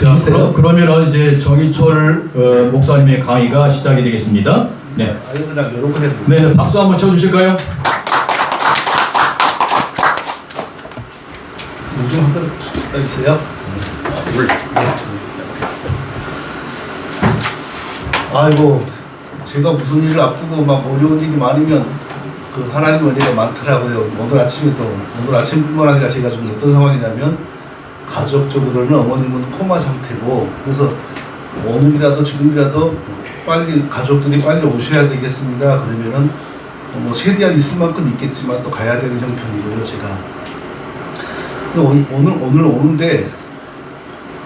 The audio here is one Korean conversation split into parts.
자, 들리세요? 그러면 이제 정희철 목사님의 강의가 시작이 되겠습니다. 네. 아니 그냥 여러 번 해도 네, 박수 한번 쳐주실까요? 요즘 한번 해주세요. 아이고 제가 무슨 일을 앞두고 막 어려운 일이 많으면 그 하나님 은혜가 많더라고요. 오늘 아침뿐만 아니라 제가 지금 어떤 상황이냐면 가족적으로는 어머님은 코마 상태고 그래서 오늘이라도 지금이라도 빨리 가족들이 빨리 오셔야 되겠습니다. 그러면은 뭐 최대한 있을 만큼 있겠지만 또 가야 되는 형편이고요. 제가 오늘 오는데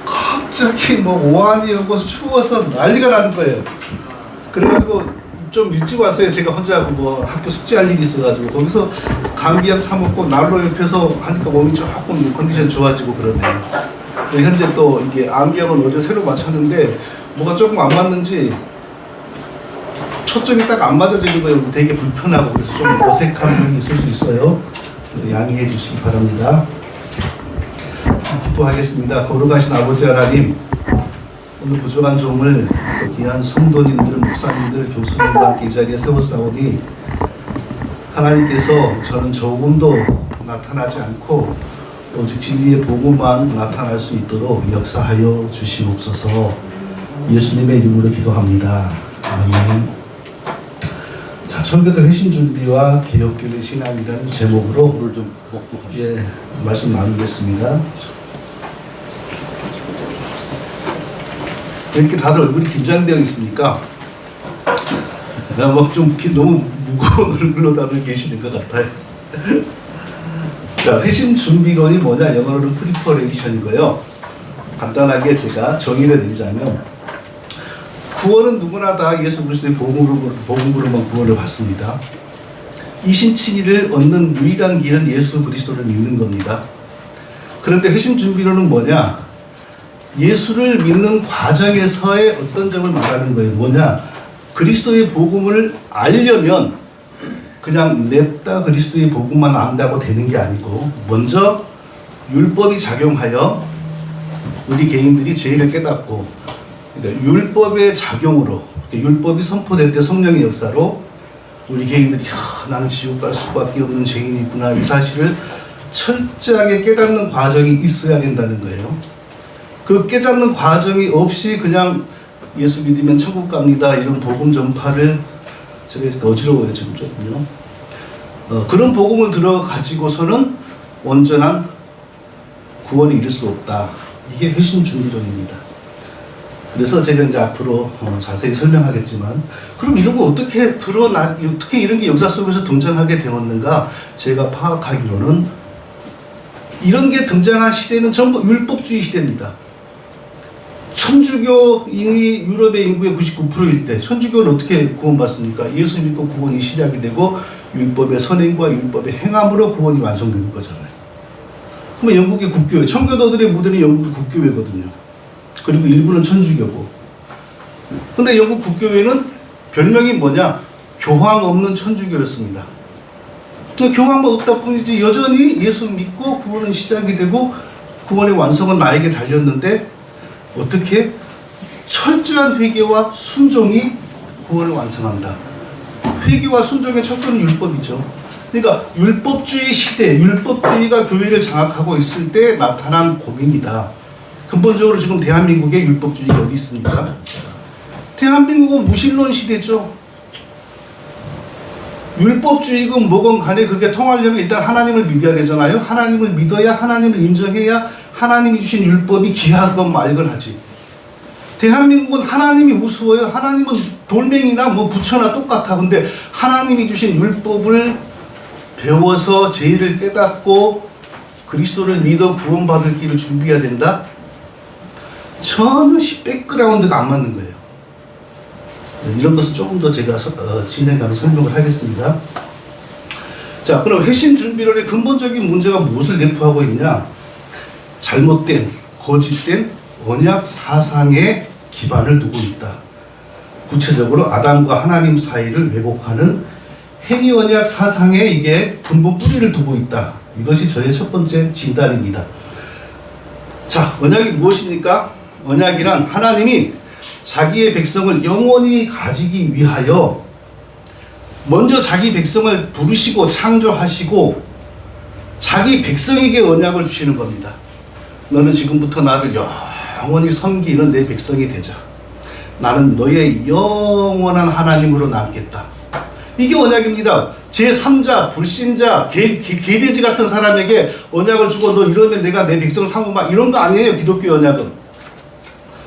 갑자기 뭐 오한이 오고 추워서 난리가 나는 거예요. 그래가지고 좀 일찍 왔어요. 제가 혼자 뭐 학교 숙제할 일이 있어가지고 거기서 감기약 사 먹고 난로 옆에서 하니까 몸이 조금 컨디션 좋아지고 그러네요. 현재 또 이게 안경은 어제 새로 맞췄는데 뭐가 조금 안 맞는지 초점이 딱 안 맞아지는 거예요. 되게 불편하고 그래서 좀 어색한 면이 있을 수 있어요. 양해해 주시기 바랍니다. 기도하겠습니다. 거룩하신 아버지 하나님, 오늘 부족한 종을 귀한 성도님들, 목사님들, 교수님과 함께 이 자리에 세웠사오니 하나님께서 저는 조금도 나타나지 않고 오직 진리의 복음만 나타날 수 있도록 역사하여 주시옵소서. 예수님의 이름으로 기도합니다. 아멘. 자, 청교도 회심 준비와 개혁교회 신앙이라는 제목으로 오늘 좀 말씀 나누겠습니다. 왜 이렇게 다들 얼굴이 긴장되어 있습니까? 좀 너무 무거운 얼굴로 다들 계시는 것 같아요. 자, 회심 준비론이 뭐냐? 영어로는 프리퍼레이션이고요. 간단하게 제가 정의를 내리자면 구원은 누구나 다 예수 그리스도의 복음으로만 구원을 받습니다. 이신칭의를 얻는 유일한 길은 예수 그리스도를 믿는 겁니다. 그런데 회심 준비론은 뭐냐? 예수를 믿는 과정에서의 어떤 점을 말하는 거예요. 뭐냐? 그리스도의 복음을 알려면 그냥 냅다 그리스도의 복음만 안다고 되는 게 아니고 먼저 율법이 작용하여 우리 개인들이 죄를 깨닫고 그러니까 율법의 작용으로 율법이 선포될 때 성령의 역사로 우리 개인들이 나는 지옥 갈 수밖에 없는 죄인이구나 이 사실을 철저하게 깨닫는 과정이 있어야 된다는 거예요. 그 깨닫는 과정이 없이 그냥 예수 믿으면 천국 갑니다 이런 복음 전파를 제가 이렇게 어지러워요 지금 조금요. 그런 복음을 들어 가지고서는 온전한 구원에 이를 수 없다. 이게 회심 준비론입니다. 그래서 제가 이제 앞으로 자세히 설명하겠지만 그럼 이런 거 어떻게 어떻게 이런 게 역사 속에서 등장하게 되었는가? 제가 파악하기로는 이런 게 등장한 시대는 전부 율법주의 시대입니다. 천주교인이 유럽의 인구의 99%일 때 천주교는 어떻게 구원받습니까? 예수 믿고 구원이 시작이 되고 율법의 선행과 율법의 행함으로 구원이 완성되는 거잖아요. 그러면 영국의 국교회, 청교도들의 무대는 영국의 국교회거든요. 그리고 일부는 천주교고. 근데 영국 국교회는 별명이 뭐냐? 교황 없는 천주교였습니다. 교황만 없다 뿐이지 여전히 예수 믿고 구원은 시작이 되고 구원의 완성은 나에게 달렸는데 어떻게? 철저한 회개와 순종이 구원을 완성한다. 회개와 순종의 척도는 율법이죠. 그러니까 율법주의 시대, 율법주의가 교회를 장악하고 있을 때 나타난 고민이다. 근본적으로 지금 대한민국에 율법주의가 어디 있습니까? 대한민국은 무신론 시대죠. 율법주의건 뭐건 간에 그게 통하려면 일단 하나님을 믿어야 되잖아요. 하나님을 믿어야 하나님을 인정해야 하나님이 주신 율법이 귀하건 말건 하지. 대한민국은 하나님이 우스워요. 하나님은 돌멩이나 뭐 부처나 똑같아. 근데 하나님이 주신 율법을 배워서 죄를 깨닫고 그리스도를 믿어 구원받을 길을 준비해야 된다? 전혀 백그라운드가 안 맞는 거예요. 이런 것은 조금 더 제가 진행하면서 설명을 하겠습니다. 자, 그럼 회심 준비론의 근본적인 문제가 무엇을 내포하고 있냐? 잘못된, 거짓된 언약 사상에 기반을 두고 있다. 구체적으로 아담과 하나님 사이를 왜곡하는 행위 언약 사상에 이게 근본 뿌리를 두고 있다. 이것이 저의 첫 번째 진단입니다. 자, 언약이 무엇입니까? 언약이란 하나님이 자기의 백성을 영원히 가지기 위하여 먼저 자기 백성을 부르시고 창조하시고 자기 백성에게 언약을 주시는 겁니다. 너는 지금부터 나를 영원히 섬기는 내 백성이 되자. 나는 너의 영원한 하나님으로 남겠다. 이게 언약입니다. 제3자, 불신자, 개돼지 같은 사람에게 언약을 주고 너 이러면 내가 내 백성 삼으마 이런 거 아니에요. 기독교 언약은.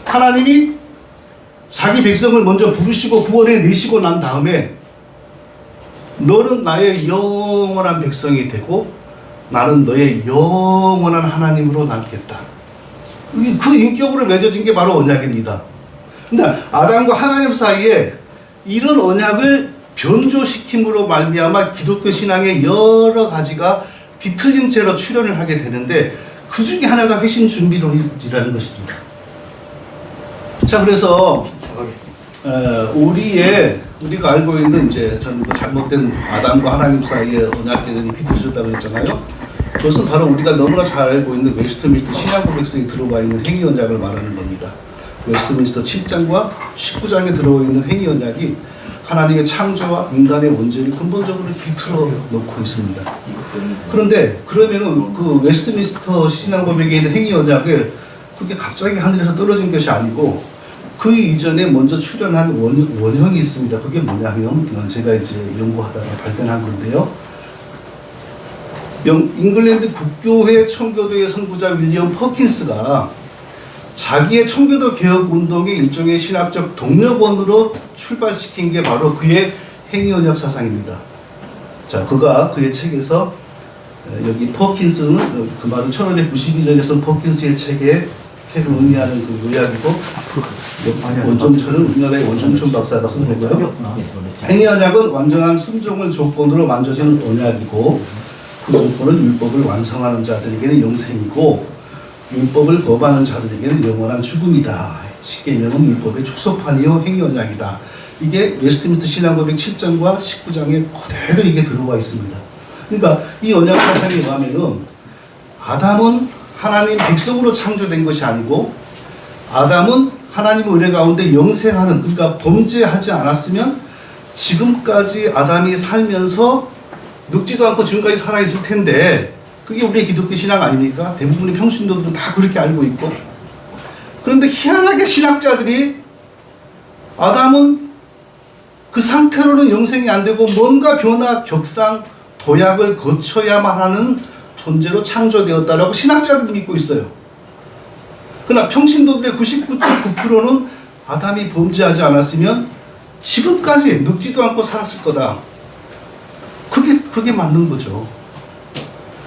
하나님이 자기 백성을 먼저 부르시고 구원해 내시고 난 다음에 너는 나의 영원한 백성이 되고 나는 너의 영원한 하나님으로 남겠다. 그 인격으로 맺어진 게 바로 언약입니다. 근데 아담과 하나님 사이에 이런 언약을 변조시킴으로 말미암아 기독교 신앙의 여러 가지가 뒤틀린 채로 출현을 하게 되는데 그 중에 하나가 회심 준비론이라는 것입니다. 자, 그래서 우리가 알고 있는 이제 저는 잘못된 아담과 하나님 사이의 언약 계명이 비틀어졌다고 했잖아요. 그것은 바로 우리가 너무나 잘 알고 있는 웨스트민스터 신앙고백서에 들어와 있는 행위 언약을 말하는 겁니다. 웨스트민스터 7장과 19장에 들어와 있는 행위 언약이 하나님의 창조와 인간의 원죄를 근본적으로 비틀어 놓고 있습니다. 그런데 그러면은 그 웨스트민스터 신앙고백에 있는 행위 언약을 그게 갑자기 하늘에서 떨어진 것이 아니고 그 이전에 먼저 출현한 원형이 있습니다. 그게 뭐냐면 제가 이제 연구하다가 발견한 건데요. 잉글랜드 국교회 청교도의 선구자 윌리엄 퍼킨스가 자기의 청교도 개혁 운동의 일종의 신학적 동력원으로 출발시킨 게 바로 그의 행위 언약 사상입니다. 자, 그가 그의 책에서 여기 퍼킨스는 그 말은 1592년에 쓴 퍼킨스의 책을 의미하는 그 요약이고 원종천은 우리나라의 원종천 박사가 쓴 거고요. 행위 언약은 완전한 순종을 조건으로 만져지는 언약이고 그 조건은 율법을 완성하는 자들에게는 영생이고 율법을 거부하는 자들에게는 영원한 죽음이다. 쉽게 얘기하면 율법의 축소판이요 행위 언약이다. 이게 웨스트민스터 신앙고백 7장과 19장에 그대로 이게 들어와 있습니다. 그러니까 이 언약 사상에 의하면은 아담은 하나님 백성으로 창조된 것이 아니고 아담은 하나님의 은혜 가운데 영생하는, 그러니까 범죄하지 않았으면 지금까지 아담이 살면서 늙지도 않고 지금까지 살아있을 텐데 그게 우리의 기독교 신앙 아닙니까? 대부분의 평신도들은 다 그렇게 알고 있고. 그런데 희한하게 신학자들이 아담은 그 상태로는 영생이 안 되고 뭔가 변화, 격상, 도약을 거쳐야만 하는 존재로 창조되었다라고 신학자들이 믿고 있어요. 그러나 평신도들의 99.9%는 아담이 범죄하지 않았으면 지금까지 늙지도 않고 살았을 거다. 그게 맞는 거죠.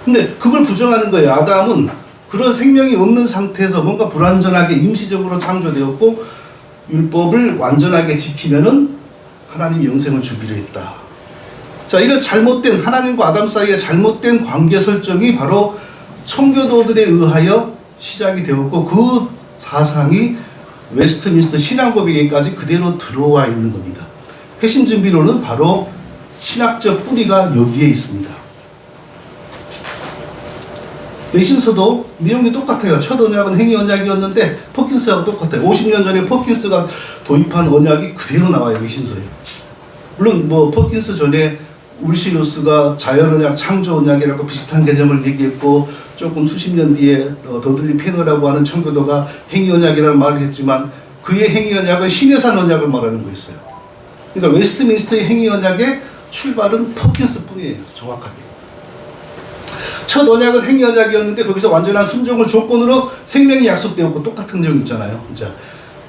근데 그걸 부정하는 거예요. 아담은 그런 생명이 없는 상태에서 뭔가 불완전하게 임시적으로 창조되었고 율법을 완전하게 지키면은 하나님이 영생을 주기로 했다. 자, 이런 잘못된 하나님과 아담 사이의 잘못된 관계 설정이 바로 청교도들에 의하여 시작이 되었고 그 사상이 웨스트민스터 신앙고백에까지 그대로 들어와 있는 겁니다. 회심준비론은 바로 신학적 뿌리가 여기에 있습니다. 외신서도 내용이 똑같아요. 첫 언약은 행위 언약이었는데 퍼킨스하고 똑같아요. 50년 전에 퍼킨스가 도입한 언약이 그대로 나와요. 외신서에. 물론 뭐 퍼킨스 전에 울시누스가 자연 언약, 창조 언약이라고 비슷한 개념을 얘기했고 조금 수십 년 뒤에 더들리 페너라고 하는 청교도가 행위 언약이라는 말을 했지만 그의 행위 언약은 신의 산 언약을 말하는 거였어요. 그러니까 웨스트민스터의 행위 언약의 출발은 퍼킨스 뿐이에요. 정확하게. 첫 언약은 행위 언약이었는데 거기서 완전한 순종을 조건으로 생명이 약속되었고 똑같은 내용 있잖아요. 자,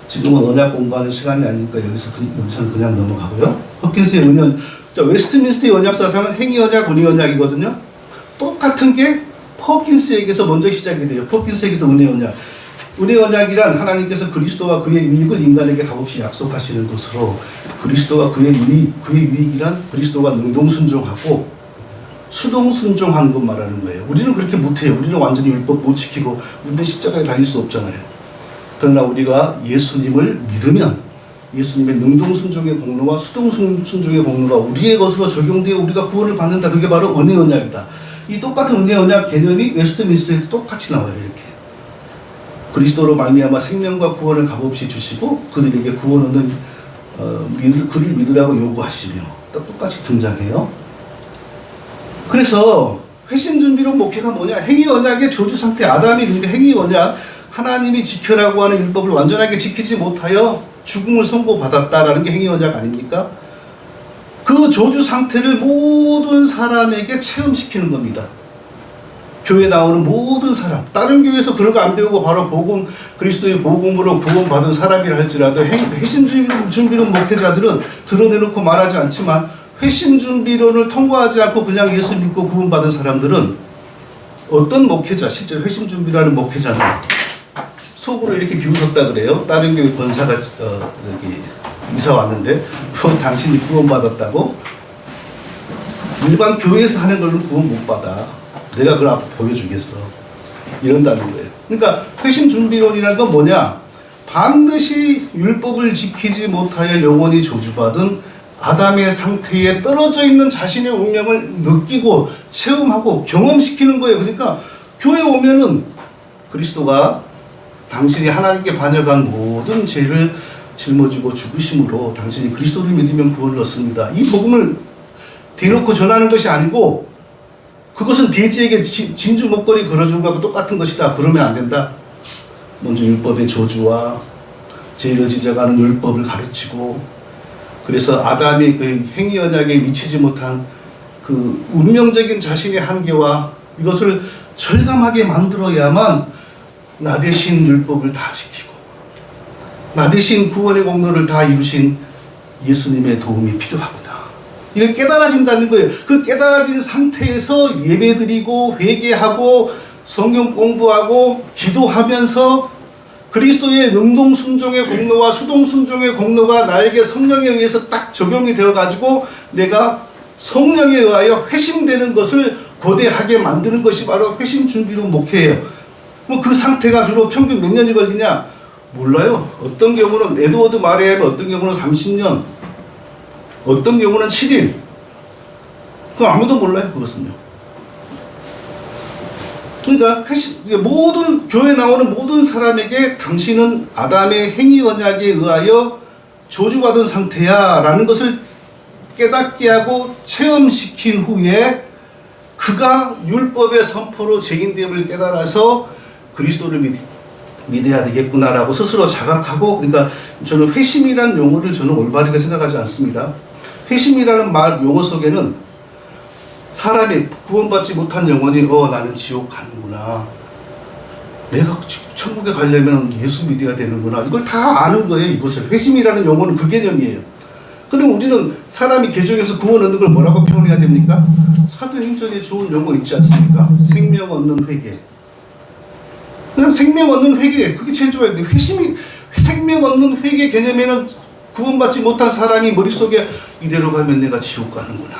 지금은 언약 공부하는 시간이 아니니까 여기서는 그냥 넘어가고요. 퍼킨스의 은연, 웨스트민스터의 언약 사상은 행위 언약, 은혜 언약이거든요. 똑같은 게 퍼킨스에게서 먼저 시작이 돼요. 퍼킨스에게도 은혜 언약. 은혜 언약이란 하나님께서 그리스도와 그의 유익을 인간에게 값없이 약속하시는 것으로 그리스도와 그의 유익이란 그리스도가 능동순종하고 수동순종하는 것 말하는 거예요. 우리는 그렇게 못해요. 우리는 완전히 율법 못 지키고 우리는 십자가에 달릴 수 없잖아요. 그러나 우리가 예수님을 믿으면 예수님의 능동순종의 공로와 수동순종의 공로가 우리의 것으로 적용되어 우리가 구원을 받는다. 그게 바로 은혜 언약이다. 이 똑같은 은혜 언약 개념이 웨스트민스터에도 똑같이 나와요. 이렇게. 그리스도로 말미암아 생명과 구원을 값없이 주시고 그들에게 구원은 그를 믿으라고 요구하시며 똑같이 등장해요. 그래서 회심 준비로 목회가 뭐냐? 행위 언약의 저주 상태. 아담이 행위 언약, 하나님이 지켜라고 하는 율법을 완전하게 지키지 못하여 죽음을 선고받았다라는 게 행위 언약 아닙니까? 그 저주 상태를 모든 사람에게 체험시키는 겁니다. 교회 나오는 모든 사람, 다른 교회에서 그런 거 안 배우고 바로 복음, 그리스도의 복음으로 구원받은 사람이라 할지라도 회심 준비론 목회자들은 드러내놓고 말하지 않지만 회심 준비론을 통과하지 않고 그냥 예수 믿고 구원받은 사람들은 어떤 목회자, 실제 회심 준비라는 목회자는 속으로 이렇게 비웃었다 그래요. 다른 교회 권사가 여기 이사 왔는데 당신이 구원받았다고? 일반 교회에서 하는 걸로 구원 못 받아. 내가 그걸 앞으로 보여주겠어. 이런다는 거예요. 그러니까 회심 준비론이라는 건 뭐냐? 반드시 율법을 지키지 못하여 영원히 저주받은 아담의 상태에 떨어져 있는 자신의 운명을 느끼고 체험하고 경험시키는 거예요. 그러니까 교회 오면은 그리스도가 당신이 하나님께 반역한 모든 죄를 짊어지고 죽으심으로 당신이 그리스도를 믿으면 구원을 얻습니다. 이 복음을 대놓고 전하는 것이 아니고 그것은 돼지에게 진주 목걸이 걸어준 것과 똑같은 것이다. 그러면 안 된다. 먼저 율법의 저주와 죄를 지적하는 율법을 가르치고 그래서 아담이 그 행위 언약에 미치지 못한 그 운명적인 자신의 한계와 이것을 절감하게 만들어야만 나 대신 율법을 다 지키고 나 대신 구원의 공로를 다 이루신 예수님의 도움이 필요하구나. 이걸 깨달아진다는 거예요. 그 깨달아진 상태에서 예배드리고 회개하고 성경 공부하고 기도하면서 그리스도의 능동 순종의 공로와 수동 순종의 공로가 나에게 성령에 의해서 딱 적용이 되어가지고 내가 성령에 의하여 회심되는 것을 고대하게 만드는 것이 바로 회심 준비론 목회예요. 뭐 그 상태가 주로 평균 몇 년이 걸리냐? 몰라요. 어떤 경우는 에드워드 마레에 어떤 경우는 30년, 어떤 경우는 7일. 그 아무도 몰라요. 그것은요. 그러니까 모든 교회 나오는 모든 사람에게 당신은 아담의 행위 언약에 의하여 저주받은 상태야 라는 것을 깨닫게 하고 체험시킨 후에 그가 율법의 선포로 죄인됨을 깨달아서 그리스도를 믿어야 되겠구나라고 스스로 자각하고, 그러니까 저는 회심이라는 용어를 저는 올바르게 생각하지 않습니다. 회심이라는 말 용어 속에는 사람이 구원받지 못한 영혼이 나는 지옥 가는구나, 내가 천국에 가려면 예수 믿어야 되는구나, 이걸 다 아는 거예요. 이것을 회심이라는 용어는 그 개념이에요. 그럼 우리는 사람이 개종해서 구원 얻는 걸 뭐라고 표현해야 됩니까? 사도행전에 좋은 용어 있지 않습니까? 생명 얻는 회개. 그냥 생명 얻는 회개, 그게 제일 좋아요. 근데 회심이, 생명 얻는 회개 개념에는 구원받지 못한 사람이 머릿속에 이대로 가면 내가 지옥 가는구나,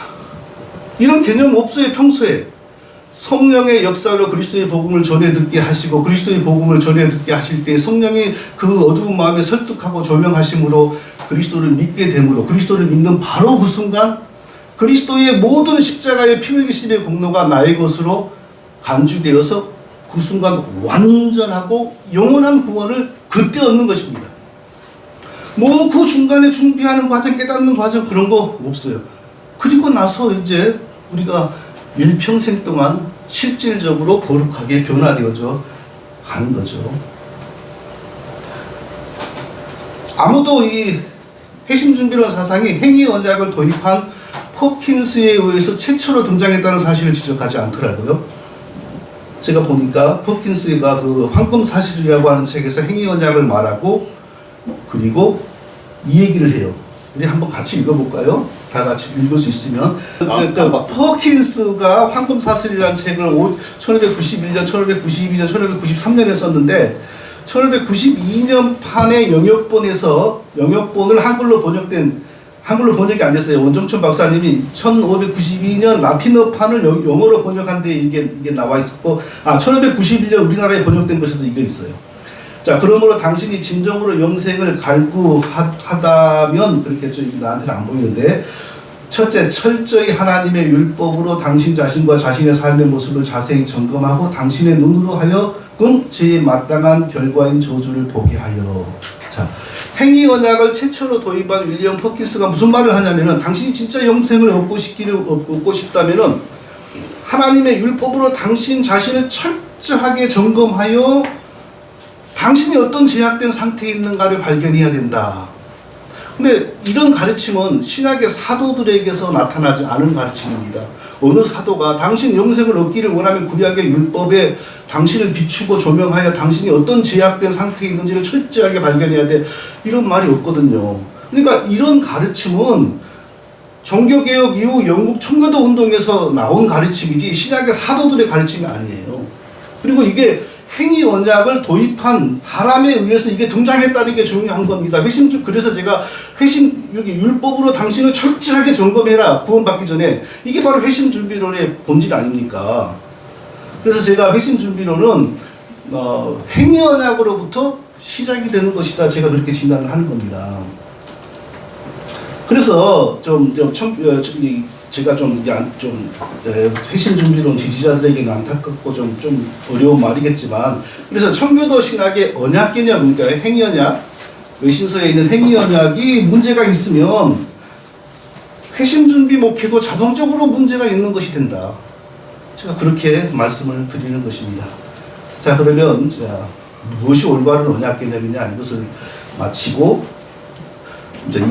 이런 개념 없어요. 평소에 성령의 역사로 그리스도의 복음을 전해 듣게 하시고, 그리스도의 복음을 전해 듣게 하실 때 성령이 그 어두운 마음에 설득하고 조명하심으로 그리스도를 믿게 됨으로, 그리스도를 믿는 바로 그 순간 그리스도의 모든 십자가의 피 흘리심의 공로가 나의 것으로 간주되어서 그 순간 완전하고 영원한 구원을 그때 얻는 것입니다. 뭐 그 순간에 준비하는 과정, 깨닫는 과정, 그런 거 없어요. 그리고 나서 이제 우리가 일평생 동안 실질적으로 거룩하게 변화되어져 가는 거죠. 아무도 이 회심준비론 사상이 행위 언약을 도입한 퍼킨스에 의해서 최초로 등장했다는 사실을 지적하지 않더라고요. 제가 보니까 퍼킨스가 그 황금사실이라고 하는 책에서 행위 언약을 말하고, 그리고 이 얘기를 해요. 우리 한번 같이 읽어볼까요? 다 같이 읽을 수 있으면. 그러니까 퍼킨스가 황금사슬이라는 책을 1591년, 1592년, 1593년에 썼는데 1592년 판의 영역본에서, 영역본을 한글로 번역이 안 됐어요. 원정춘 박사님이 1592년 라틴어판을 영어로 번역한 데 이게 나와 있었고, 1591년 우리나라에 번역된 것에도 이게 있어요. 자, 그러므로 당신이 진정으로 영생을 갈구하다면, 그렇게 나한테는 안 보이는데, 첫째, 철저히 하나님의 율법으로 당신 자신과 자신의 삶의 모습을 자세히 점검하고 당신의 눈으로 하여 제 마땅한 결과인 저주를 보게 하여. 자, 행위 언약을 최초로 도입한 윌리엄 퍼킨스가 무슨 말을 하냐면은, 당신이 진짜 영생을 얻고 싶다면은 하나님의 율법으로 당신 자신을 철저하게 점검하여 당신이 어떤 제약된 상태에 있는가를 발견해야 된다. 근데 이런 가르침은 신약의 사도들에게서 나타나지 않은 가르침입니다. 어느 사도가 당신 영생을 얻기를 원하면 구약의 율법에 당신을 비추고 조명하여 당신이 어떤 제약된 상태에 있는지를 철저하게 발견해야 돼, 이런 말이 없거든요. 그러니까 이런 가르침은 종교개혁 이후 영국 청교도 운동에서 나온 가르침이지 신약의 사도들의 가르침이 아니에요. 그리고 이게 행위 언약을 도입한 사람에 의해서 이게 등장했다는 게 중요한 겁니다. 그래서 제가 여기 율법으로 당신을 철저하게 점검해라, 구원받기 전에, 이게 바로 회심준비론의 본질 아닙니까? 그래서 제가 회심준비론은 행위 언약으로부터 시작이 되는 것이다, 제가 그렇게 진단을 하는 겁니다. 그래서 제가 회심준비론 지지자들에게는 안타깝고 좀 어려운 말이겠지만, 그래서 청교도 신학의 언약 개념, 그러니까 행위 언약, 외신서에 있는 행위 언약이 문제가 있으면 회심준비 목회도 자동적으로 문제가 있는 것이 된다. 제가 그렇게 말씀을 드리는 것입니다. 자, 그러면 무엇이 올바른 언약 개념이냐, 이것을 마치고 이제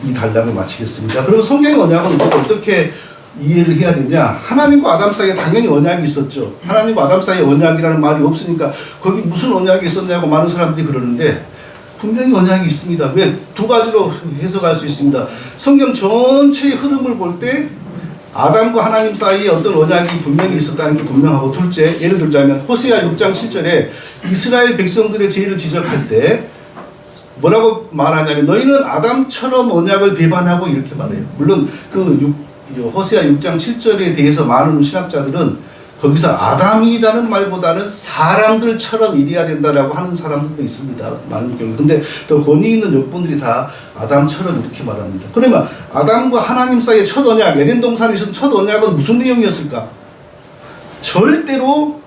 이 단락을 마치겠습니다. 그럼 성경의 언약은 어떻게 이해를 해야 되냐? 하나님과 아담 사이에 당연히 언약이 있었죠. 하나님과 아담 사이에 언약이라는 말이 없으니까 거기 무슨 언약이 있었냐고 많은 사람들이 그러는데, 분명히 언약이 있습니다. 왜? 두 가지로 해석할 수 있습니다. 성경 전체의 흐름을 볼 때 아담과 하나님 사이에 어떤 언약이 분명히 있었다는 게 분명하고, 둘째, 예를 들자면 호세아 6장 7절에 이스라엘 백성들의 죄를 지적할 때 뭐라고 말하냐면, 너희는 아담처럼 언약을 배반하고, 이렇게 말해요. 물론 호세아 6장 7절에 대해서 많은 신학자들은 거기서 아담이라는 말보다는 사람들처럼 일해야 된다라고 하는 사람들도 있습니다. 많은 경우. 근데 또 권위 있는 역분들이 다 아담처럼 이렇게 말합니다. 그러면 아담과 하나님 사이의 첫 언약, 에덴 동산에 있었던 첫 언약은 무슨 내용이었을까? 절대로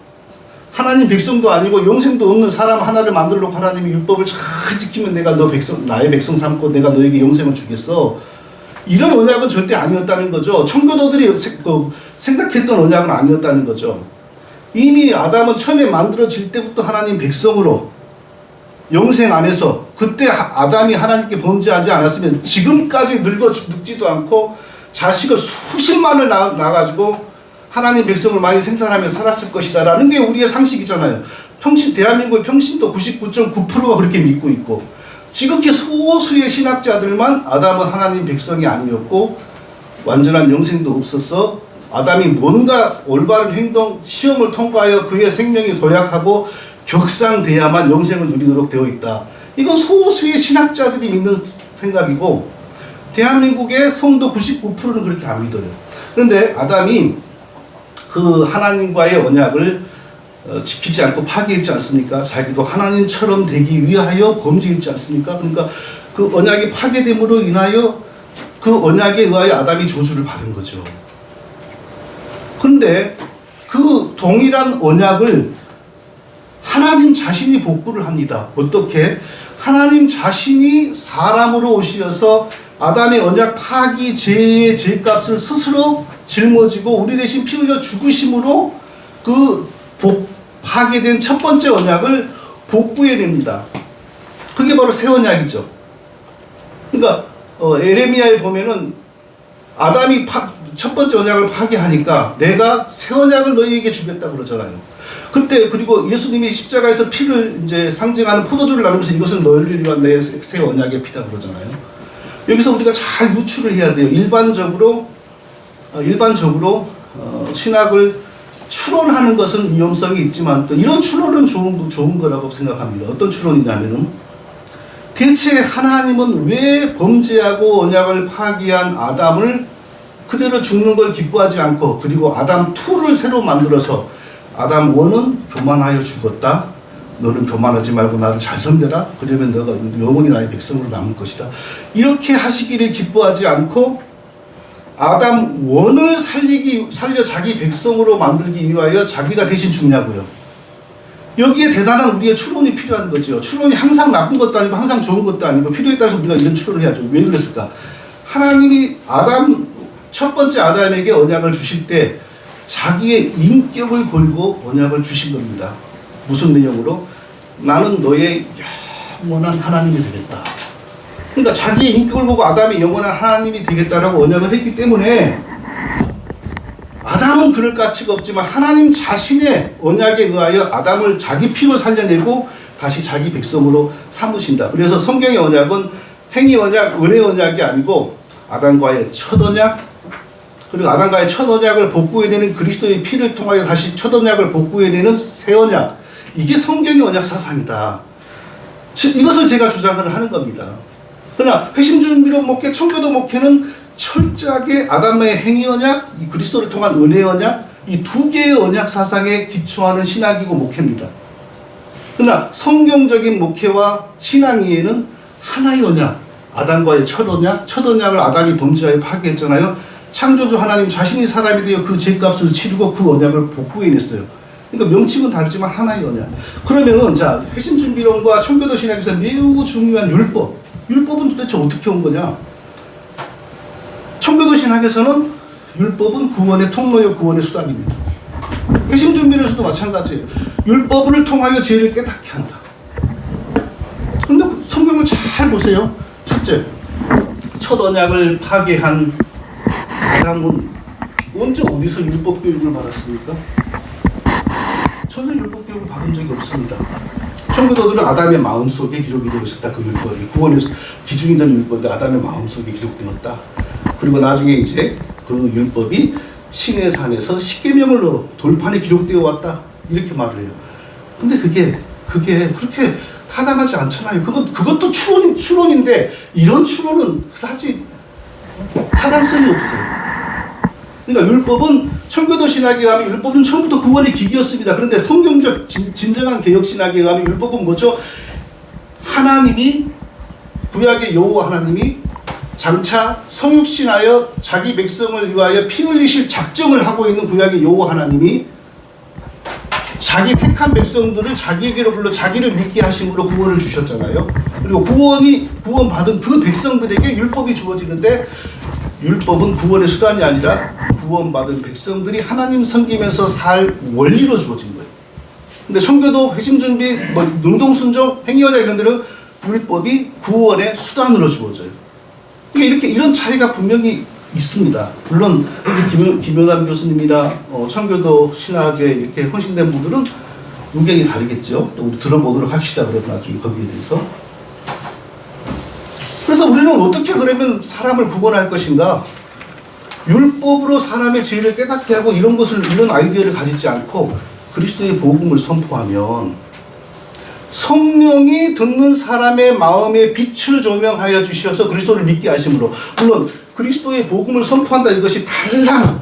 하나님 백성도 아니고 영생도 없는 사람 하나를 만들어 놓고 하나님이 율법을 잘 지키면 내가 나의 백성 삼고 내가 너에게 영생을 주겠어, 이런 언약은 절대 아니었다는 거죠. 청교도들이 생각했던 언약은 아니었다는 거죠. 이미 아담은 처음에 만들어질 때부터 하나님 백성으로 영생 안에서, 그때 아담이 하나님께 범죄하지 않았으면 지금까지 늙지도 않고 자식을 수십만을 낳아가지고 하나님 백성을 많이 생산하며 살았을 것이다 라는 게 우리의 상식이잖아요. 대한민국의 평신도 99.9%가 그렇게 믿고 있고, 지극히 소수의 신학자들만 아담은 하나님 백성이 아니었고 완전한 영생도 없어서 아담이 뭔가 올바른 행동, 시험을 통과하여 그의 생명이 도약하고 격상돼야만 영생을 누리도록 되어 있다. 이건 소수의 신학자들이 믿는 생각이고, 대한민국의 성도 99%는 그렇게 안 믿어요. 그런데 아담이 그 하나님과의 언약을 지키지 않고 파기했지 않습니까? 자기도 하나님처럼 되기 위하여 범죄했지 않습니까? 그러니까 그 언약이 파괴됨으로 인하여 그 언약에 의하여 아담이 저주를 받은 거죠. 그런데 그 동일한 언약을 하나님 자신이 복구를 합니다. 어떻게? 하나님 자신이 사람으로 오셔서 아담의 언약 파기 죄의 죄값을 스스로 짊어지고 우리 대신 피 흘려 죽으심으로 그 파괴된 첫 번째 언약을 복구해냅니다. 그게 바로 새 언약이죠. 그러니까 에레미야에 보면은 아담이 첫 번째 언약을 파괴하니까 내가 새 언약을 너희에게 주겠다 그러잖아요. 그때 그리고 예수님이 십자가에서 피를 이제 상징하는 포도주를 나누면서 이것은 너희를 위한 내 새 언약의 피다 그러잖아요. 여기서 우리가 잘 유추를 해야 돼요. 일반적으로 신학을 추론하는 것은 위험성이 있지만 또 이런 추론은 좋은 거라고 생각합니다. 어떤 추론이냐면은, 대체 하나님은 왜 범죄하고 언약을 파기한 아담을 그대로 죽는 걸 기뻐하지 않고, 그리고 아담 2를 새로 만들어서 아담 1은 교만하여 죽었다, 너는 교만하지 말고 나를 잘 섬겨라, 그러면 너가 영원히 나의 백성으로 남을 것이다, 이렇게 하시기를 기뻐하지 않고 아담 1을 살려 자기 백성으로 만들기 위하여 자기가 대신 죽냐고요. 여기에 대단한 우리의 추론이 필요한 거죠. 추론이 항상 나쁜 것도 아니고 항상 좋은 것도 아니고 필요에 따라서 우리가 이런 추론을 해야죠. 왜 그랬을까? 하나님이 첫 번째 아담에게 언약을 주실 때 자기의 인격을 걸고 언약을 주신 겁니다. 무슨 내용으로? 나는 너의 영원한 하나님이 되겠다. 그러니까 자기의 인격을 보고 아담이 영원한 하나님이 되겠다라고 언약을 했기 때문에 아담은 그럴 가치가 없지만 하나님 자신의 언약에 의하여 아담을 자기 피로 살려내고 다시 자기 백성으로 삼으신다. 그래서 성경의 언약은 행위 언약, 은혜 언약이 아니고 아담과의 첫 언약, 그리고 아담과의 첫 언약을 복구해내는 그리스도의 피를 통하여 다시 첫 언약을 복구해내는 새 언약. 이게 성경의 언약 사상이다. 이것을 제가 주장을 하는 겁니다. 그러나 회심준비로 목회, 청교도 목회는 철저하게 아담의 행위 언약, 이 그리스도를 통한 은혜 언약, 이 두 개의 언약 사상에 기초하는 신학이고 목회입니다. 그러나 성경적인 목회와 신앙이에는 하나의 언약, 아담과의 첫 언약을 아담이 범죄하여 파괴했잖아요. 창조주 하나님 자신이 사람이 되어 그 죄값을 치르고 그 언약을 복구해냈어요. 그러니까 명칭은 다르지만 하나의 언약. 그러면은 자, 회심준비론과 청교도 신학에서 매우 중요한 율법은 도대체 어떻게 온 거냐? 청교도 신학에서는 율법은 구원의 통로요, 구원의 수단입니다. 회심준비론에서도 마찬가지예요. 율법을 통하여 죄를 깨닫게 한다. 그런데 성경을 잘 보세요. 첫째, 첫 언약을 파괴한 아담은 언제 어디서 율법 교육을 받았습니까? 전혀 율법 교육을 받은 적이 없습니다. 청교도들은 아담의 마음속에 기록이 되어 있었다. 그 율법이 구원의 기준이 되는 율법이 아담의 마음속에 기록되었다. 그리고 나중에 이제 그 율법이 신의 산에서 십계명으로 돌판에 기록되어 왔다. 이렇게 말을 해요. 근데 그게 그렇게 타당하지 않잖아요. 그것도 추론인데 이런 추론은 사실 타당성이 없어요. 그러니까 율법은 청교도 신학에 의하면 율법은 처음부터 구원의 기기였습니다. 그런데 성경적 진정한 개혁 신학에 의하면 율법은 뭐죠? 하나님이 구약의 여호와 하나님이 장차 성육신하여 자기 백성을 위하여 피 흘리실 작정을 하고 있는 구약의 여호와 하나님이 자기 택한 백성들을 자기에게로 불러 자기를 믿게 하심으로 구원을 주셨잖아요. 그리고 구원받은 그 백성들에게 율법이 주어지는데 율법은 구원의 수단이 아니라 구원받은 백성들이 하나님 섬기면서 살 원리로 주어진 거예요. 근데 청교도, 회심준비, 능동순종, 행위언약 이런 데는 율법이 구원의 수단으로 주어져요. 그러니까 이런 차이가 분명히 있습니다. 물론 김효남 교수님이나 청교도 신학에 이렇게 헌신된 분들은 의견이 다르겠죠. 또 우리 들어보도록 합시다. 그러면 나중에 거기에 대해서. 그래서 우리는 어떻게 그러면 사람을 구원할 것인가? 율법으로 사람의 죄를 깨닫게 하고 이런 아이디어를 가지지 않고 그리스도의 복음을 선포하면 성령이 듣는 사람의 마음에 빛을 조명하여 주셔서 그리스도를 믿게 하심으로, 물론 그리스도의 복음을 선포한다 이것이 달랑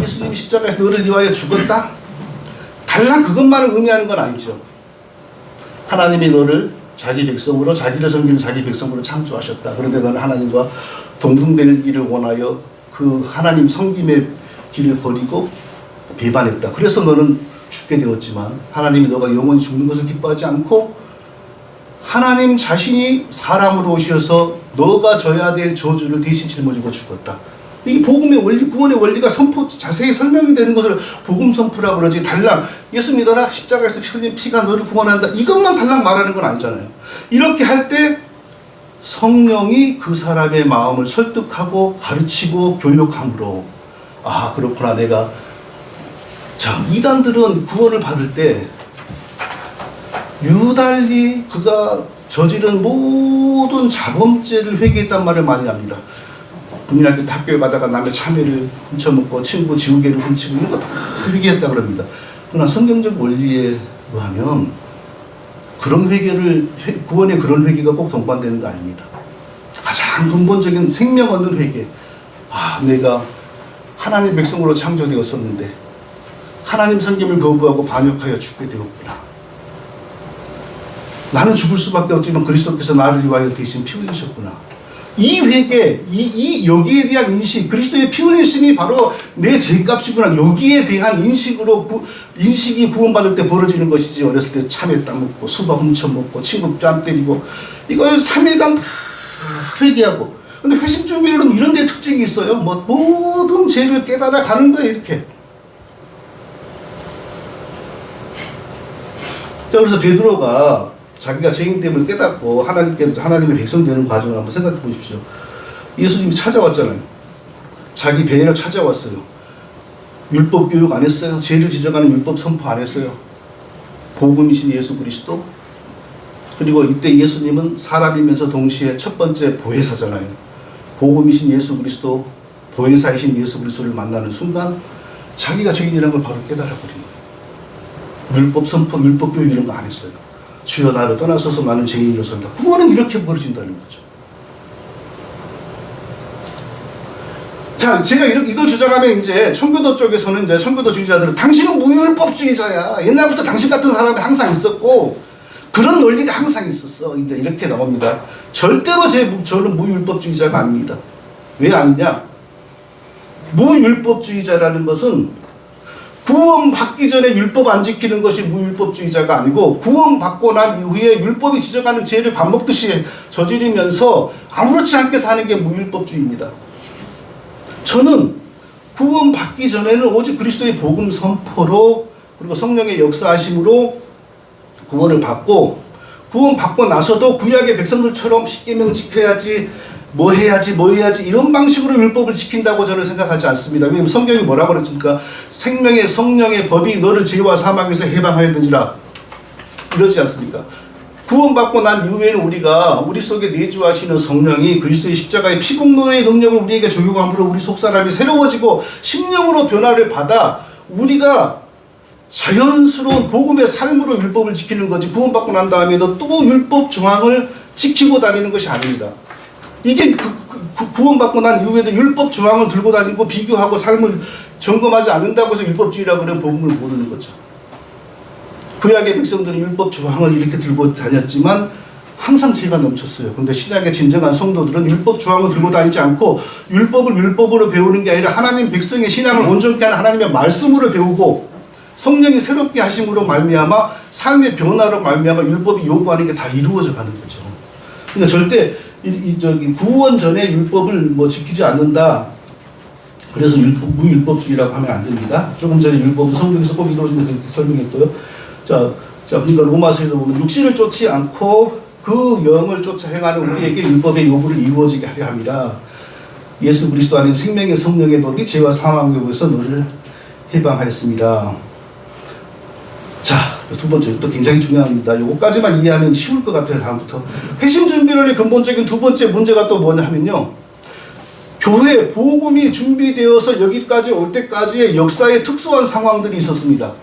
예수님이 십자가에서 너를 위하여 죽었다, 달랑 그것만을 의미하는 건 아니죠. 하나님이 너를 자기 백성으로, 자기를 섬기는 자기 백성으로 창조하셨다. 그런데 너는 하나님과 동등되기를 원하여 그 하나님 섬김의 길을 버리고 배반했다. 그래서 너는 죽게 되었지만 하나님이 너가 영원히 죽는 것을 기뻐하지 않고 하나님 자신이 사람으로 오셔서 너가 져야 될 저주를 대신 짊어지고 죽었다. 이 복음의 원리, 구원의 원리가 자세히 설명이 되는 것을 복음 선포라고 그러지, 달랑 예수 믿어라, 십자가에서 흘린 피가 너를 구원한다, 이것만 달랑 말하는 건 아니잖아요. 이렇게 할 때 성령이 그 사람의 마음을 설득하고 가르치고 교육함으로, 아 그렇구나, 내가 자, 이단들은 구원을 받을 때 유달리 그가 저지른 모든 자범죄를 회개했단 말을 많이 합니다. 국민학교 학교에 가다가 남의 참외를 훔쳐먹고 친구 지우개를 훔치고 이런 거 다 회개했다 그럽니다. 그러나 성경적 원리에 의하면 그런 구원의 그런 회개가 꼭 동반되는 거 아닙니다. 가장 근본적인 생명 얻는 회개. 아, 내가 하나님 백성으로 창조되었었는데 하나님 섬김을 거부하고 반역하여 죽게 되었구나. 나는 죽을 수밖에 없지만 그리스도께서 나를 위하여 대신 피 흘리셨구나. 이 회개, 여기에 대한 인식, 그리스도의 피 흘리심이 바로 내 죄값이구나. 여기에 대한 인식이 구원받을 때 벌어지는 것이지. 어렸을 때 참외 따먹고, 수박 훔쳐먹고, 친구 뺨 때리고, 이걸 3일간 다 회개하고. 근데 회심준비론은 이런 데 특징이 있어요. 모든 죄를 깨달아 가는 거예요, 이렇게. 자, 그래서 베드로가 자기가 죄인 됨을 깨닫고 하나님의 백성 되는 과정을 한번 생각해 보십시오. 예수님이 찾아왔잖아요. 자기 배로 찾아왔어요. 율법 교육 안 했어요. 죄를 지적하는 율법 선포 안 했어요. 복음이신 예수 그리스도. 그리고 이때 예수님은 사람이면서 동시에 첫 번째 보혜사잖아요. 복음이신 예수 그리스도, 보혜사이신 예수 그리스도를 만나는 순간 자기가 죄인이라는 걸 바로 깨달아 버린 거예요. 율법 선포, 율법 교육 이런 거 안 했어요. 주여 나를 떠나소서 나는 죄인이로서다. 구원은 이렇게 벌어진다는 거죠. 자, 제가 이걸 주장하면 이제 청교도 쪽에서는 이제 청교도 주의자들은 당신은 무율법주의자야. 옛날부터 당신 같은 사람이 항상 있었고 그런 논리가 항상 있었어. 이제 이렇게 나옵니다. 절대로 저는 무율법주의자가 아닙니다. 왜 아니냐? 무율법주의자라는 것은 구원받기 전에 율법 안 지키는 것이 무율법주의자가 아니고 구원받고 난 이후에 율법이 지적하는 죄를 밥 먹듯이 저지르면서 아무렇지 않게 사는 게 무율법주의입니다. 저는 구원받기 전에는 오직 그리스도의 복음 선포로 그리고 성령의 역사하심으로 구원을 받고 구원받고 나서도 구약의 백성들처럼 십계명 지켜야지 뭐 해야지 이런 방식으로 율법을 지킨다고 저는 생각하지 않습니다. 왜냐하면 성경이 뭐라고 그랬습니까? 생명의 성령의 법이 너를 죄와 사망에서 해방하였느니라 이러지 않습니까? 구원받고 난 이후에는 우리가 우리 속에 내주하시는 성령이 그리스도의 십자가의 피공로의 능력을 우리에게 적용함으로 우리 속사람이 새로워지고 심령으로 변화를 받아 우리가 자연스러운 복음의 삶으로 율법을 지키는 거지 구원받고 난 다음에도 또 율법 조항을 지키고 다니는 것이 아닙니다. 이게 구원받고 난 이후에도 율법 조항을 들고 다니고 비교하고 삶을 점검하지 않는다고 해서 율법주의라고 그러면 복음을 모르는 거죠. 구약의 백성들은 율법 조항을 이렇게 들고 다녔지만 항상 죄가 넘쳤어요. 그런데 신약의 진정한 성도들은 율법 조항을 들고 다니지 않고 율법을 율법으로 배우는 게 아니라 하나님 백성의 신앙을 온전케 하는 하나님의 말씀으로 배우고 성령이 새롭게 하심으로 말미암아 삶의 변화로 말미암아 율법이 요구하는 게 다 이루어져 가는 거죠. 그러니까 절대 구원 전에 율법을 지키지 않는다. 그래서 무율법주의라고 하면 안 됩니다. 조금 전에 율법은 성경에서 꼭 이루어진다 그렇게 설명했고요. 자, 그러니까 로마서에도 보면 육신을 쫓지 않고 그 영을 쫓아 행하는 우리에게 율법의 요구를 이루어지게 하려 합니다. 예수 그리스도 안에 생명의 성령의 법이 죄와 사망에서 너를 해방하였습니다. 자, 두 번째, 이것도 굉장히 중요합니다. 요거까지만 이해하면 쉬울 것 같아요, 다음부터. 회심준비론의 근본적인 두 번째 문제가 또 뭐냐 하면요. 교회, 복음이 준비되어서 여기까지 올 때까지의 역사의 특수한 상황들이 있었습니다.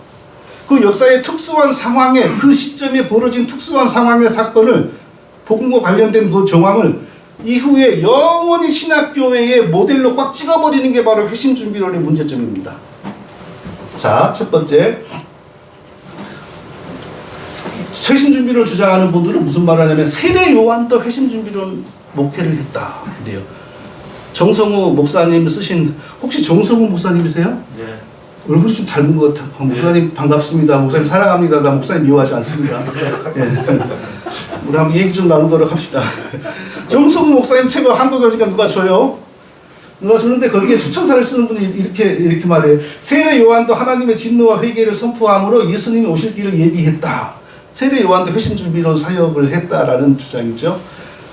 그 역사의 특수한 상황에, 그 시점에 벌어진 특수한 상황의 사건을, 복음과 관련된 그 정황을 이후에 영원히 신학교회의 모델로 꽉 찍어버리는 게 바로 회심준비론의 문제점입니다. 자, 첫 번째. 회심준비론을 주장하는 분들은 무슨 말을 하냐면 세례 요한도 회심준비론 목회를 했다. 그래요. 정성우 목사님 쓰신, 혹시 정성우 목사님이세요? 네. 얼굴이 좀 닮은 것 같아요. 목사님 반갑습니다. 목사님 사랑합니다. 나 목사님 미워하지 않습니다. 네. 우리 한번 얘기 좀 나누도록 합시다. 정성우 목사님 책을 한국어니까 누가 줘요? 누가 주는데 거기에 추천사를 쓰는 분이 이렇게 말해요. 세례 요한도 하나님의 진노와 회개를 선포함으로 예수님이 오실 길을 예비했다. 세례 요한도 회심준비론 사역을 했다라는 주장이죠.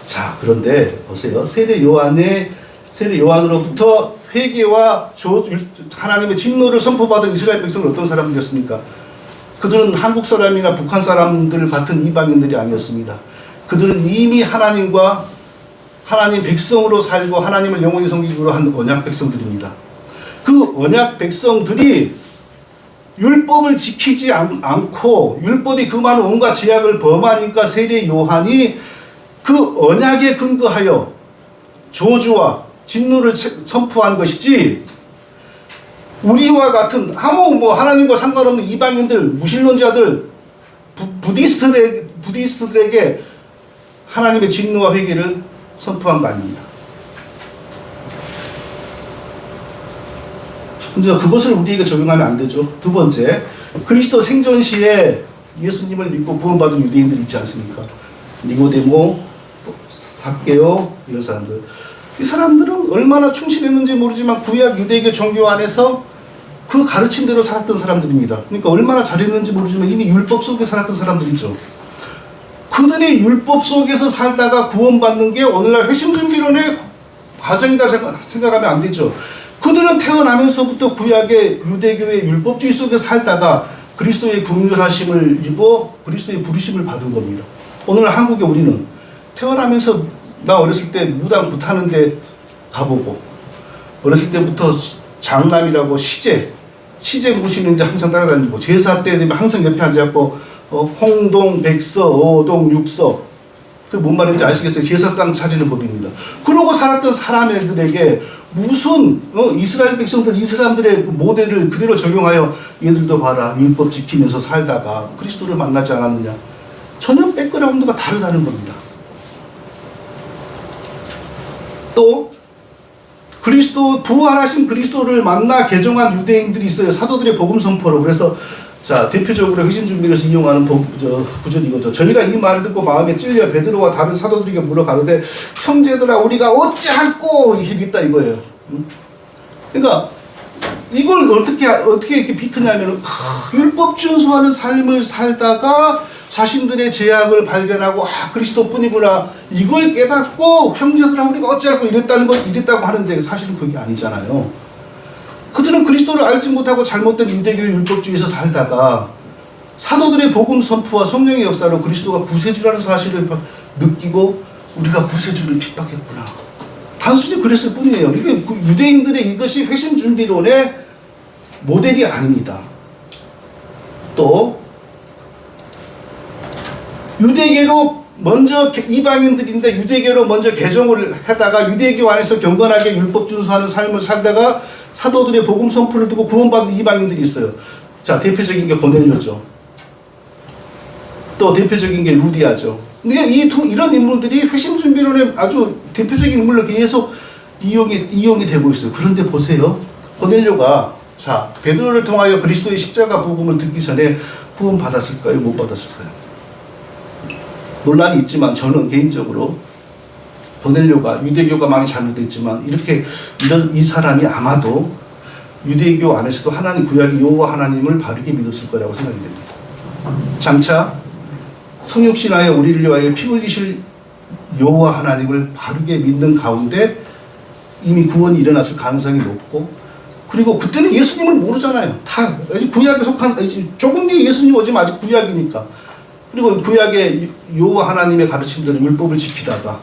자, 그런데 보세요. 세례 요한으로부터 회개와 하나님의 진노를 선포받은 이스라엘 백성은 어떤 사람들이었습니까? 그들은 한국 사람이나 북한 사람들 같은 이방인들이 아니었습니다. 그들은 이미 하나님과 하나님 백성으로 살고 하나님을 영원히 섬기기로 한 언약 백성들입니다. 그 언약 백성들이 율법을 지키지 않고 율법이 그 많은 온갖 제약을 범하니까 세례 요한이 그 언약에 근거하여 저주와 진노를 선포한 것이지, 우리와 같은 아무 하나님과 상관없는 이방인들, 무신론자들, 부디스트들에게 하나님의 진노와 회개를 선포한 거 아닙니다. 근데 그것을 우리에게 적용하면 안 되죠. 두 번째, 그리스도 생전 시에 예수님을 믿고 구원받은 유대인들이 있지 않습니까? 니고데모, 삭개오 이런 사람들. 이 사람들은 얼마나 충실했는지 모르지만 구약 유대교 종교 안에서 그 가르침대로 살았던 사람들입니다. 그러니까 얼마나 잘했는지 모르지만 이미 율법 속에 살았던 사람들이죠. 그들이 율법 속에서 살다가 구원받는 게 오늘날 회심준비론의 과정이다 생각하면 안 되죠. 그들은 태어나면서부터 구약의 유대교의 율법주의 속에 살다가 그리스도의 긍휼하심을 입어 그리스도의 부르심을 받은 겁니다. 오늘날 한국에 우리는 태어나면서 나 어렸을 때 무당 굿하는데 가보고 어렸을 때부터 장남이라고 시제 모시는데 항상 따라다니고 제사 때 되면 항상 옆에 앉아갖고 홍동, 백서, 어동, 육서 그 뭔 말인지 아시겠어요? 제사상 차리는 법입니다. 그러고 살았던 사람들에게 무슨 이스라엘 백성들 이 사람들의 모델을 그대로 적용하여 얘들도 봐라 율법 지키면서 살다가 그리스도를 만나지 않았느냐. 전혀 백그라운드가 다르다는 겁니다. 또 그리스도 부활하신 그리스도를 만나 개종한 유대인들이 있어요. 사도들의 복음 선포로. 그래서 자 대표적으로 회심준비에서 인용하는 구절이 이거죠. 저희가 이 말을 듣고 마음에 찔려 베드로와 다른 사도들에게 물어 가로되 형제들아 우리가 어찌할꼬 이랬다 이거예요. 그러니까 이걸 어떻게 이렇게 비트냐면은 율법 준수하는 삶을 살다가 자신들의 죄악을 발견하고 그리스도뿐이구나 이걸 깨닫고 형제들아 우리가 어찌할꼬 이랬다고 하는데 사실은 그게 아니잖아요. 그들은 그리스도를 알지 못하고 잘못된 유대교 율법주의에서 살다가 사도들의 복음 선포와 성령의 역사로 그리스도가 구세주라는 사실을 느끼고 우리가 구세주를 핍박했구나. 단순히 그랬을 뿐이에요. 이게 유대인들의 이것이 회심준비론의 모델이 아닙니다. 또 유대계로 먼저 이방인들인데 유대계로 먼저 개종을 하다가 유대교 안에서 경건하게 율법 준수하는 삶을 살다가 사도들의 복음 선포를 듣고 구원받은 이방인들이 있어요. 자, 대표적인 게 고넬료죠. 또 대표적인 게 루디아죠. 근데 이런 인물들이 회심준비론의 아주 대표적인 인물로 계속 이용이 되고 있어요. 그런데 보세요. 고넬료가 자 베드로를 통하여 그리스도의 십자가 복음을 듣기 전에 구원받았을까요? 못 받았을까요? 논란이 있지만 저는 개인적으로 고넬료가 유대교가 많이 잘못됐지만 이 사람이 아마도 유대교 안에서도 하나님 구약의 여호와 하나님을 바르게 믿었을 거라고 생각이 됩니다. 장차 성육신하여 우리를 위하여 피 흘리실 여호와 하나님을 바르게 믿는 가운데 이미 구원이 일어났을 가능성이 높고 그리고 그때는 예수님을 모르잖아요. 다 구약에 속한 조금 뒤에 예수님 오지만 아직 구약이니까 그리고 구약의 여호와 하나님의 가르침대로 율법을 지키다가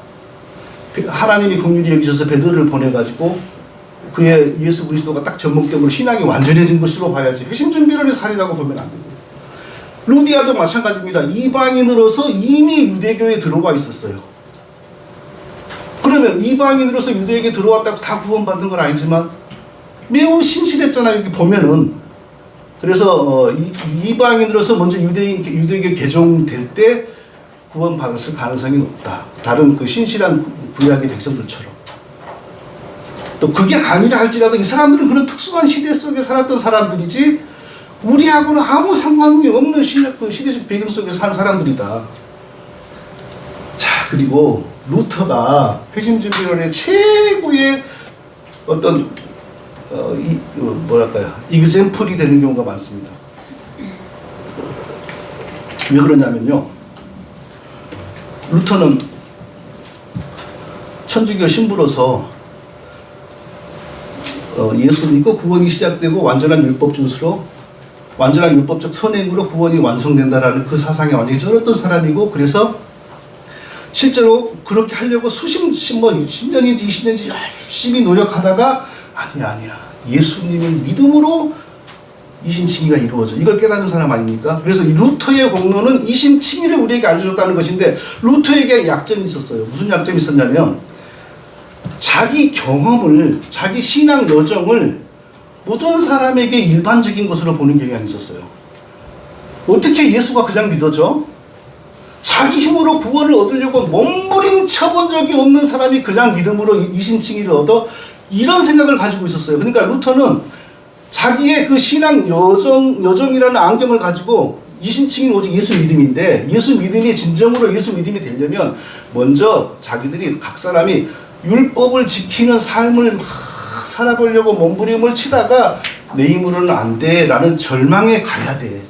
하나님이 긍휼히 여기셔서 베드로를 보내가지고 그의 예수 그리스도가 딱 접목됨으로 신앙이 완전해진 것으로 봐야지 회심준비론의 살이라고 보면 안 되고 루디아도 마찬가지입니다. 이방인으로서 이미 유대교에 들어와 있었어요. 그러면 이방인으로서 유대교에 들어왔다고 다 구원받는 건 아니지만 매우 신실했잖아요. 이렇게 보면은 그래서 이방인으로서 먼저 유대교 개종될 때 구원받았을 가능성이 높다. 다른 그 신실한 구약의 백성들처럼. 또 그게 아니라 할지라도 이 사람들은 그런 특수한 시대 속에 살았던 사람들이지 우리하고는 아무 상관이 없는 시대적 배경 속에서 산 사람들이다. 자 그리고 루터가 회심준비론의 최고의 어떤 이그샘플이 되는 경우가 많습니다. 왜 그러냐면요. 루터는 천주교 신부로서 예수 믿고 구원이 시작되고 완전한 율법 준수로 완전한 율법적 선행으로 구원이 완성된다라는 그 사상에 완전히 쩔었던 사람이고 그래서 실제로 그렇게 하려고 10년인지 20년인지 열심히 노력하다가 아니야 예수님을 믿음으로 이신칭의가 이루어져. 이걸 깨닫는 사람 아닙니까? 그래서 루터의 공로는 이신칭의를 우리에게 알려줬다는 것인데 루터에게 약점이 있었어요. 무슨 약점이 있었냐면 자기 경험을 자기 신앙 여정을 모든 사람에게 일반적인 것으로 보는 경향이 있었어요. 어떻게 예수가 그냥 믿어져? 자기 힘으로 구원을 얻으려고 몸부림쳐본 적이 없는 사람이 그냥 믿음으로 이신칭의를 얻어 이런 생각을 가지고 있었어요. 그러니까 루터는 자기의 그 신앙 여정이라는 안경을 가지고 이신칭이 오직 예수 믿음인데, 예수 믿음이 진정으로 예수 믿음이 되려면 먼저 자기들이 각 사람이 율법을 지키는 삶을 막 살아보려고 몸부림을 치다가 내 힘으로는 안 돼라는 절망에 가야 돼.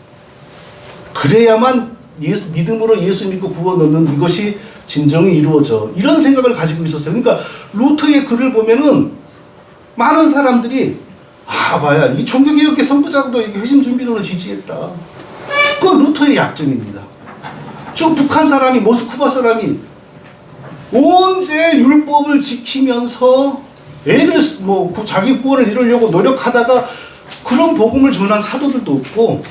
그래야만 믿음으로 예수 믿고 구원 얻는 이것이 진정이 이루어져. 이런 생각을 가지고 있었어요. 그러니까 루터의 글을 보면은 많은 사람들이 봐야 이 종교개혁의 선구자도 이렇게 회심 준비론을 지지했다. 그건 루터의 약점입니다. 저 북한 사람이, 모스크바 사람이 언제 율법을 지키면서 애를 자기 구원을 이루려고 노력하다가 그런 복음을 전한 사도들도 없고,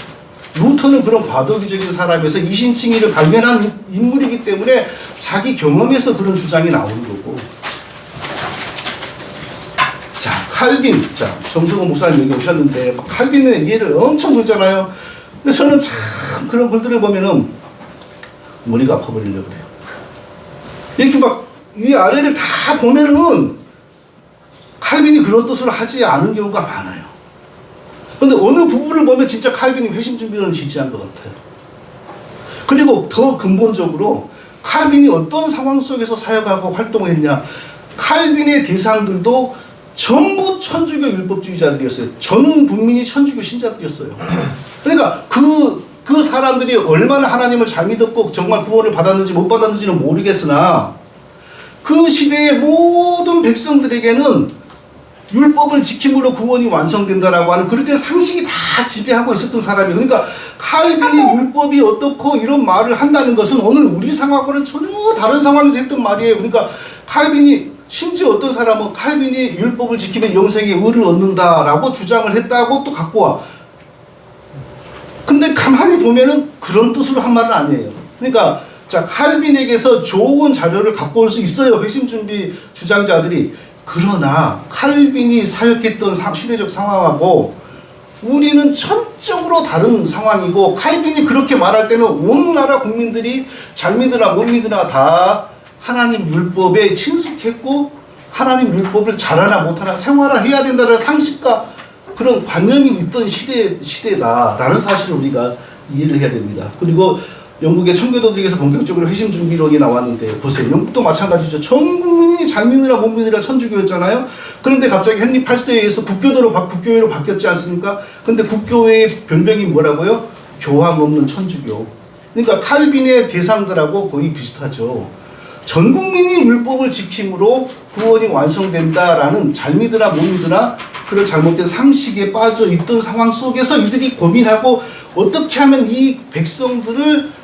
루터는 그런 과도기적인 사람에서 이신칭의를 발견한 인물이기 때문에 자기 경험에서 그런 주장이 나오는 거고. 자, 칼빈. 자, 정성호 목사님 여기 오셨는데 칼빈의 이해를 엄청 들잖아요. 근데 저는 참 그런 글들을 보면은 머리가 아파버리려고 그래요. 이렇게 막 위아래를 다 보면은 칼빈이 그런 뜻으로 하지 않은 경우가 많아요. 근데 어느 부분을 보면 진짜 칼빈이 회심 준비론을 지지한 것 같아요. 그리고 더 근본적으로 칼빈이 어떤 상황 속에서 사역하고 활동을 했냐. 칼빈의 대상들도 전부 천주교 율법주의자들이었어요. 전 국민이 천주교 신자들이었어요. 그러니까 그 사람들이 얼마나 하나님을 잘 믿었고 정말 구원을 받았는지 못 받았는지는 모르겠으나 그 시대의 모든 백성들에게는 율법을 지킴으로 구원이 완성된다라고 하는 그런 상식이 다 지배하고 있었던 사람이에요. 그러니까 칼빈이 율법이 어떻고 이런 말을 한다는 것은 오늘 우리 상황과는 전혀 다른 상황에서 했던 말이에요. 그러니까 칼빈이, 심지어 어떤 사람은 칼빈이 율법을 지키면 영생의 의를 얻는다라고 주장을 했다고 또 갖고 와. 근데 가만히 보면은 그런 뜻으로 한 말은 아니에요. 그러니까 자, 칼빈에게서 좋은 자료를 갖고 올 수 있어요, 회심준비 주장자들이. 그러나 칼빈이 사역했던 시대적 상황하고 우리는 전적으로 다른 상황이고, 칼빈이 그렇게 말할 때는 온 나라 국민들이 잘 믿으나 못 믿으나 다 하나님 율법에 친숙했고 하나님 율법을 잘하나 못하나 생활해야 된다는 상식과 그런 관념이 있던 시대다라는 사실을 우리가 이해를 해야 됩니다. 그리고 영국의 청교도들에게서 본격적으로 회심 준비론이 나왔는데 보세요. 영국도 마찬가지죠. 전 국민이 잘 믿으나 못 믿으나 천주교였잖아요. 그런데 갑자기 헨리 8세에 의해서 국교회로 바뀌었지 않습니까? 근데 국교회의 변명이 뭐라고요? 교황 없는 천주교. 그러니까 칼빈의 대상들하고 거의 비슷하죠. 전 국민이 율법을 지킴으로 구원이 완성된다라는 잘 믿으나 못 믿으나 그런 잘못된 상식에 빠져 있던 상황 속에서 이들이 고민하고 어떻게 하면 이 백성들을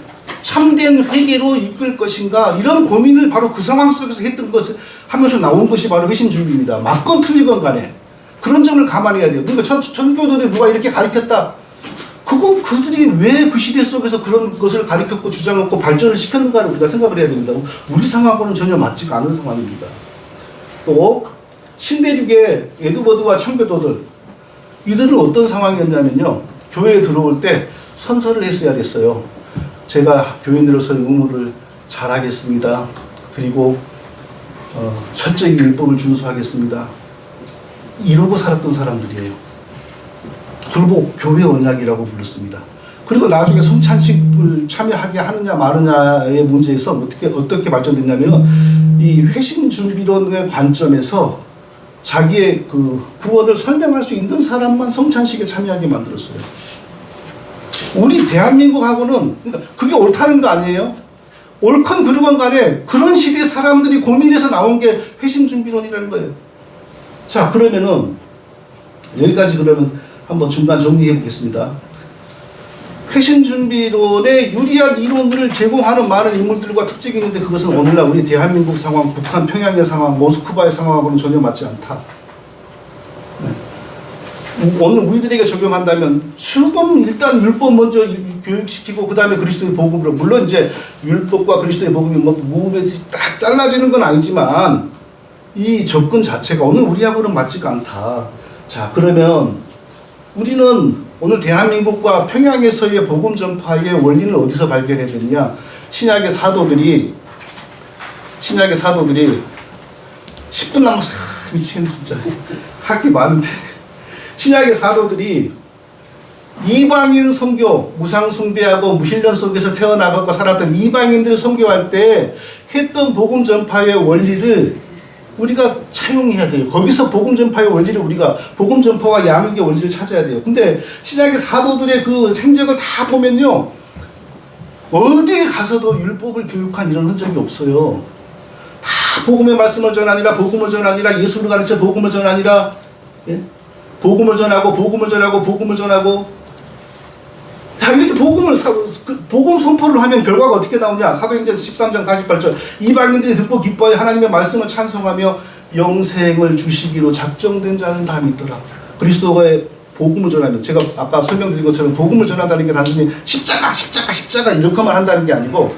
참된 회개로 이끌 것인가, 이런 고민을 바로 그 상황 속에서 했던 것을 하면서 나온 것이 바로 회심 준비입니다. 맞건 틀리건 간에 그런 점을 감안해야 돼요. 그러니까 천교도들이 누가 이렇게 가르쳤다. 그건 그들이 왜 그 시대 속에서 그런 것을 가르쳤고 주장했고 발전을 시켰는가를 우리가 생각을 해야 됩니다. 우리 상황하고는 전혀 맞지가 않은 상황입니다. 또 신대륙의 에드워드와 청교도들, 이들은 어떤 상황이었냐면요, 교회에 들어올 때 선서를 했어야 됐어요. 제가 교인으로서 의무를 잘하겠습니다. 그리고 철저히 율법을 준수하겠습니다. 이러고 살았던 사람들이에요. 굴복 교회 언약이라고 불렀습니다. 그리고 나중에 성찬식을 참여하게 하느냐 마느냐의 문제에서 어떻게 발전됐냐면, 이 회심 준비론의 관점에서 자기의 그 구원을 설명할 수 있는 사람만 성찬식에 참여하게 만들었어요. 우리 대한민국하고는, 그러니까 그게 옳다는 거 아니에요? 옳건 그르건 간에 그런 시대 사람들이 고민해서 나온 게 회심 준비론이라는 거예요. 자, 그러면은 여기까지 그러면 한번 중간 정리해 보겠습니다. 회심 준비론의 유리한 이론들을 제공하는 많은 인물들과 특징이 있는데 그것은 오늘날 우리 대한민국 상황, 북한 평양의 상황, 모스크바의 상황하고는 전혀 맞지 않다. 오늘 우리들에게 적용한다면 수범 일단 율법 먼저 교육시키고 그 다음에 그리스도의 복음으로, 물론 이제 율법과 그리스도의 복음이 무음에 딱 잘라지는 건 아니지만 이 접근 자체가 오늘 우리하고는 맞지가 않다. 자, 그러면 우리는 오늘 대한민국과 평양에서의 복음 전파의 원리는 어디서 발견해야 되느냐? 신약의 사도들이 10분 남았어. 미치겠네 진짜. 할 게 많은데 신약의 사도들이 이방인 선교, 무상 숭배하고 무신론 속에서 태어나고 살았던 이방인들 선교할 때 했던 복음 전파의 원리를 우리가 차용해야 돼요. 거기서 복음 전파의 원리를 우리가 복음 전파와 양육의 원리를 찾아야 돼요. 근데 신약의 사도들의 그 행적을 다 보면요, 어디에 가서도 율법을 교육한 이런 흔적이 없어요. 다 복음의 말씀을 전하니라, 복음을 전하니라, 예수를 가르쳐 복음을 전하니라, 예? 복음을 전하고 복음을 전하고 복음을 전하고. 자, 이렇게 복음 선포를 하면 결과가 어떻게 나오냐? 사도행전 13장 48절. 이방인들이 듣고 기뻐해 하나님의 말씀을 찬송하며 영생을 주시기로 작정된 자는 다 믿더라. 그리스도의 복음을 전하면, 제가 아까 설명드린 것처럼 복음을 전한다는 게 단순히 십자가 이렇게만 한다는 게 아니고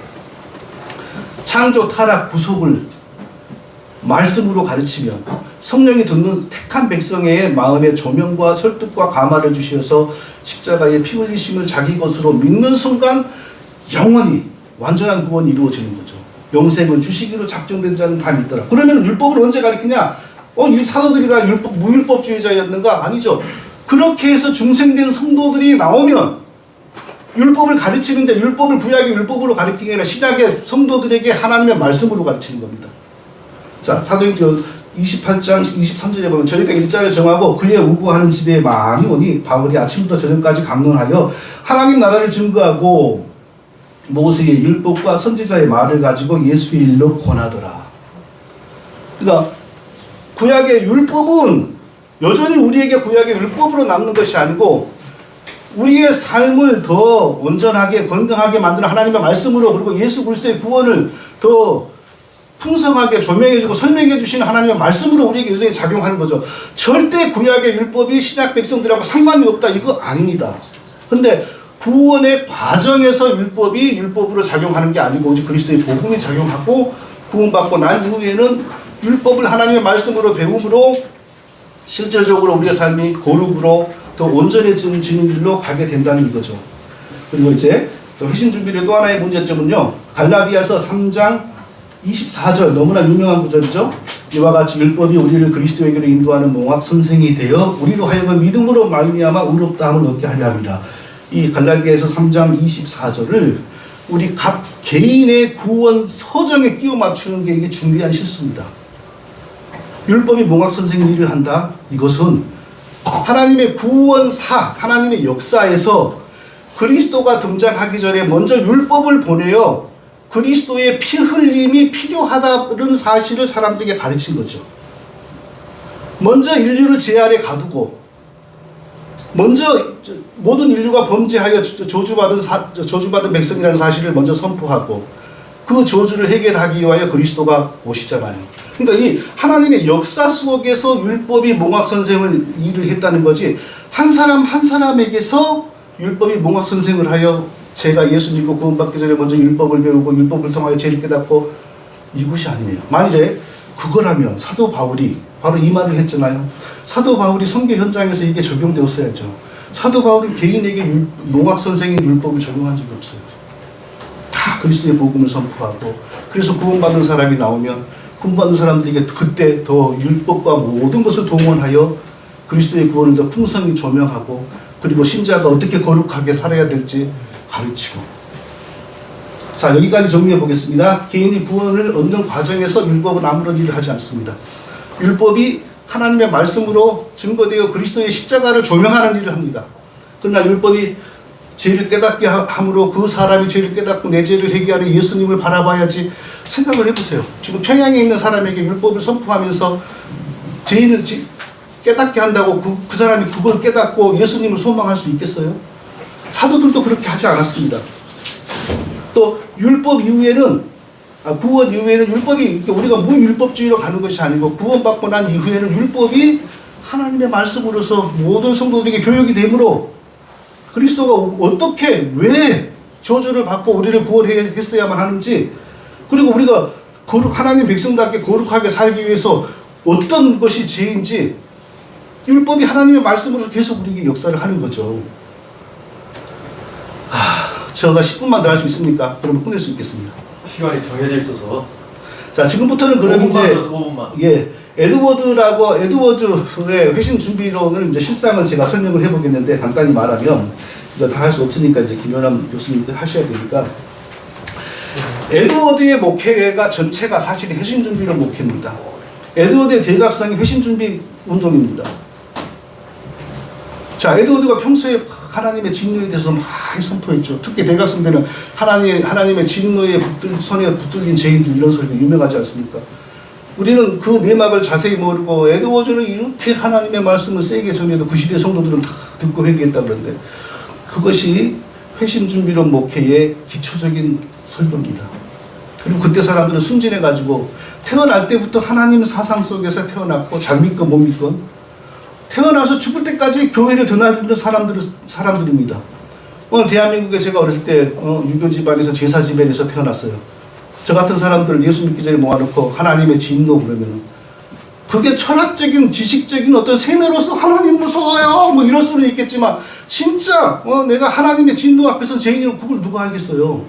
창조, 타락, 구속을 말씀으로 가르치며 성령이 듣는 택한 백성의 마음에 조명과 설득과 감화를 주시어서 십자가의 피 흘리심을 자기 것으로 믿는 순간 영원히 완전한 구원이 이루어지는 거죠. 영생을 주시기로 작정된 자는 다 믿더라. 그러면 율법을 언제 가르치냐? 이 사도들이 다 무율법주의자였는가? 아니죠. 그렇게 해서 중생된 성도들이 나오면 율법을 가르치는데, 율법을 구약의 율법으로 가르치는 게 아니라 신약의 성도들에게 하나님의 말씀으로 가르치는 겁니다. 자, 사도행전 28장 23절에 보면 저희가 일자를 정하고 그의 우구하는 집에 많이 오니 바울이 아침부터 저녁까지 강론하여 하나님 나라를 증거하고 모세의 율법과 선지자의 말을 가지고 예수의 일로 권하더라. 그러니까 구약의 율법은 여전히 우리에게 구약의 율법으로 남는 것이 아니고 우리의 삶을 더 온전하게 건강하게 만드는 하나님의 말씀으로, 그리고 예수 그리스도의 구원을 더 풍성하게 조명해주고 설명해주시는 하나님의 말씀으로 우리에게 요새 작용하는 거죠. 절대 구약의 율법이 신약 백성들하고 상관이 없다, 이거 아닙니다. 근데 구원의 과정에서 율법이 율법으로 작용하는 게 아니고 오직 그리스도의 복음이 작용하고 구원받고 난 이후에는 율법을 하나님의 말씀으로 배움으로 실질적으로 우리의 삶이 거룩으로 더 온전해지는 길로 가게 된다는 거죠. 그리고 이제 또 회신 준비의 또 하나의 문제점은요, 갈라디아서 3장 24절, 너무나 유명한 구절이죠. 이와 같이 율법이 우리를 그리스도에게로 인도하는 몽학 선생이 되어 우리로 하여금 믿음으로 말미암아 의롭다함을 얻게 하려 합니다. 이 갈라디아서 3장 24절을 우리 각 개인의 구원 서정에 끼워 맞추는 게 이게 중요한 실수입니다. 율법이 몽학 선생의 일을 한다? 이것은 하나님의 구원사, 하나님의 역사에서 그리스도가 등장하기 전에 먼저 율법을 보내요. 그리스도의 피 흘림이 필요하다는 사실을 사람들에게 가르친 거죠. 먼저 인류를 제 아래 가두고, 먼저 모든 인류가 범죄하여 저주받은 백성이라는 사실을 먼저 선포하고, 그 저주를 해결하기 위하여 그리스도가 오시잖아요. 그러니까 이 하나님의 역사 속에서 율법이 몽학 선생을 일을 했다는 거지, 한 사람 한 사람에게서 율법이 몽학 선생을 하여 제가 예수 믿고 구원받기 전에 먼저 율법을 배우고 율법을 통하여 죄를 깨닫고, 이것이 아니에요. 만일에 그거라면 사도 바울이 바로 이 말을 했잖아요. 사도 바울이 선교 현장에서 이게 적용되었어야죠. 사도 바울은 개인에게 몽학 선생인 율법을 적용한 적이 없어요. 다 그리스도의 복음을 선포하고, 그래서 구원받는 사람이 나오면 구원받는 사람들에게 그때 더 율법과 모든 것을 동원하여 그리스도의 구원을 더 풍성히 조명하고, 그리고 신자가 어떻게 거룩하게 살아야 될지 가르치고. 자, 여기까지 정리해 보겠습니다. 개인이 구원을 얻는 과정에서 율법은 아무런 일을 하지 않습니다. 율법이 하나님의 말씀으로 증거되어 그리스도의 십자가를 조명하는 일을 합니다. 그러나 율법이 죄를 깨닫게 함으로 그 사람이 죄를 깨닫고 내 죄를 회개하려 예수님을 바라봐야지. 생각을 해보세요. 지금 평양에 있는 사람에게 율법을 선포하면서 죄인을 깨닫게 한다고 그 사람이 그걸 깨닫고 예수님을 소망할 수 있겠어요? 사도들도 그렇게 하지 않았습니다. 또 율법 이후에는, 구원 이후에는 율법이, 우리가 무율법주의로 가는 것이 아니고 구원받고 난 이후에는 율법이 하나님의 말씀으로서 모든 성도들에게 교육이 되므로 그리스도가 어떻게, 왜 저주를 받고 우리를 구원했어야만 하는지, 그리고 우리가 하나님 백성답게 거룩하게 살기 위해서 어떤 것이 죄인지 율법이 하나님의 말씀으로 계속 우리에게 역사를 하는 거죠. 제가 10분만 더 할 수 있습니까? 그러면 끝낼 수 있겠습니다. 시간이 정해져 있어서. 자, 지금부터는 그럼 5분만 이제, 5분만. 예, 에드워즈의 회신 준비론을 이제 실상은 제가 설명을 해보겠는데 간단히 말하면 이거 다 할 수 없으니까 이제 김연남 교수님들 하셔야 되니까 에드워드의 목회가 전체가 사실 회신 준비론 목회입니다. 에드워드의 대각성이 회신 준비 운동입니다. 자, 에드워드가 평소에 하나님의 진노에 대해서 많이 선포했죠. 특히 대각성 때는 하나님의 진노에 손에 붙들린 죄인들 이런 소리가 유명하지 않습니까? 우리는 그 내막을 자세히 모르고 에드워즈는 이렇게 하나님의 말씀을 세게 전해도 그 시대 성도들은 다 듣고 회개했다 그러는데 그것이 회심 준비론 목회의 기초적인 설교입니다. 그리고 그때 사람들은 순진해가지고 태어날 때부터 하나님 사상 속에서 태어났고 잘 믿건 못 믿건 태어나서 죽을 때까지 교회를 드나드는 사람들입니다. 오늘 대한민국에 제가 어렸을 때 유교 집안에서 제사 집안에서 태어났어요. 저 같은 사람들을 예수 믿기 전에 모아놓고 하나님의 진노 그러면은 그게 철학적인 지식적인 어떤 세뇌로서 하나님 무서워요 뭐 이럴 수는 있겠지만 진짜 내가 하나님의 진노 앞에서 죄인이라고 그걸 누가 알겠어요.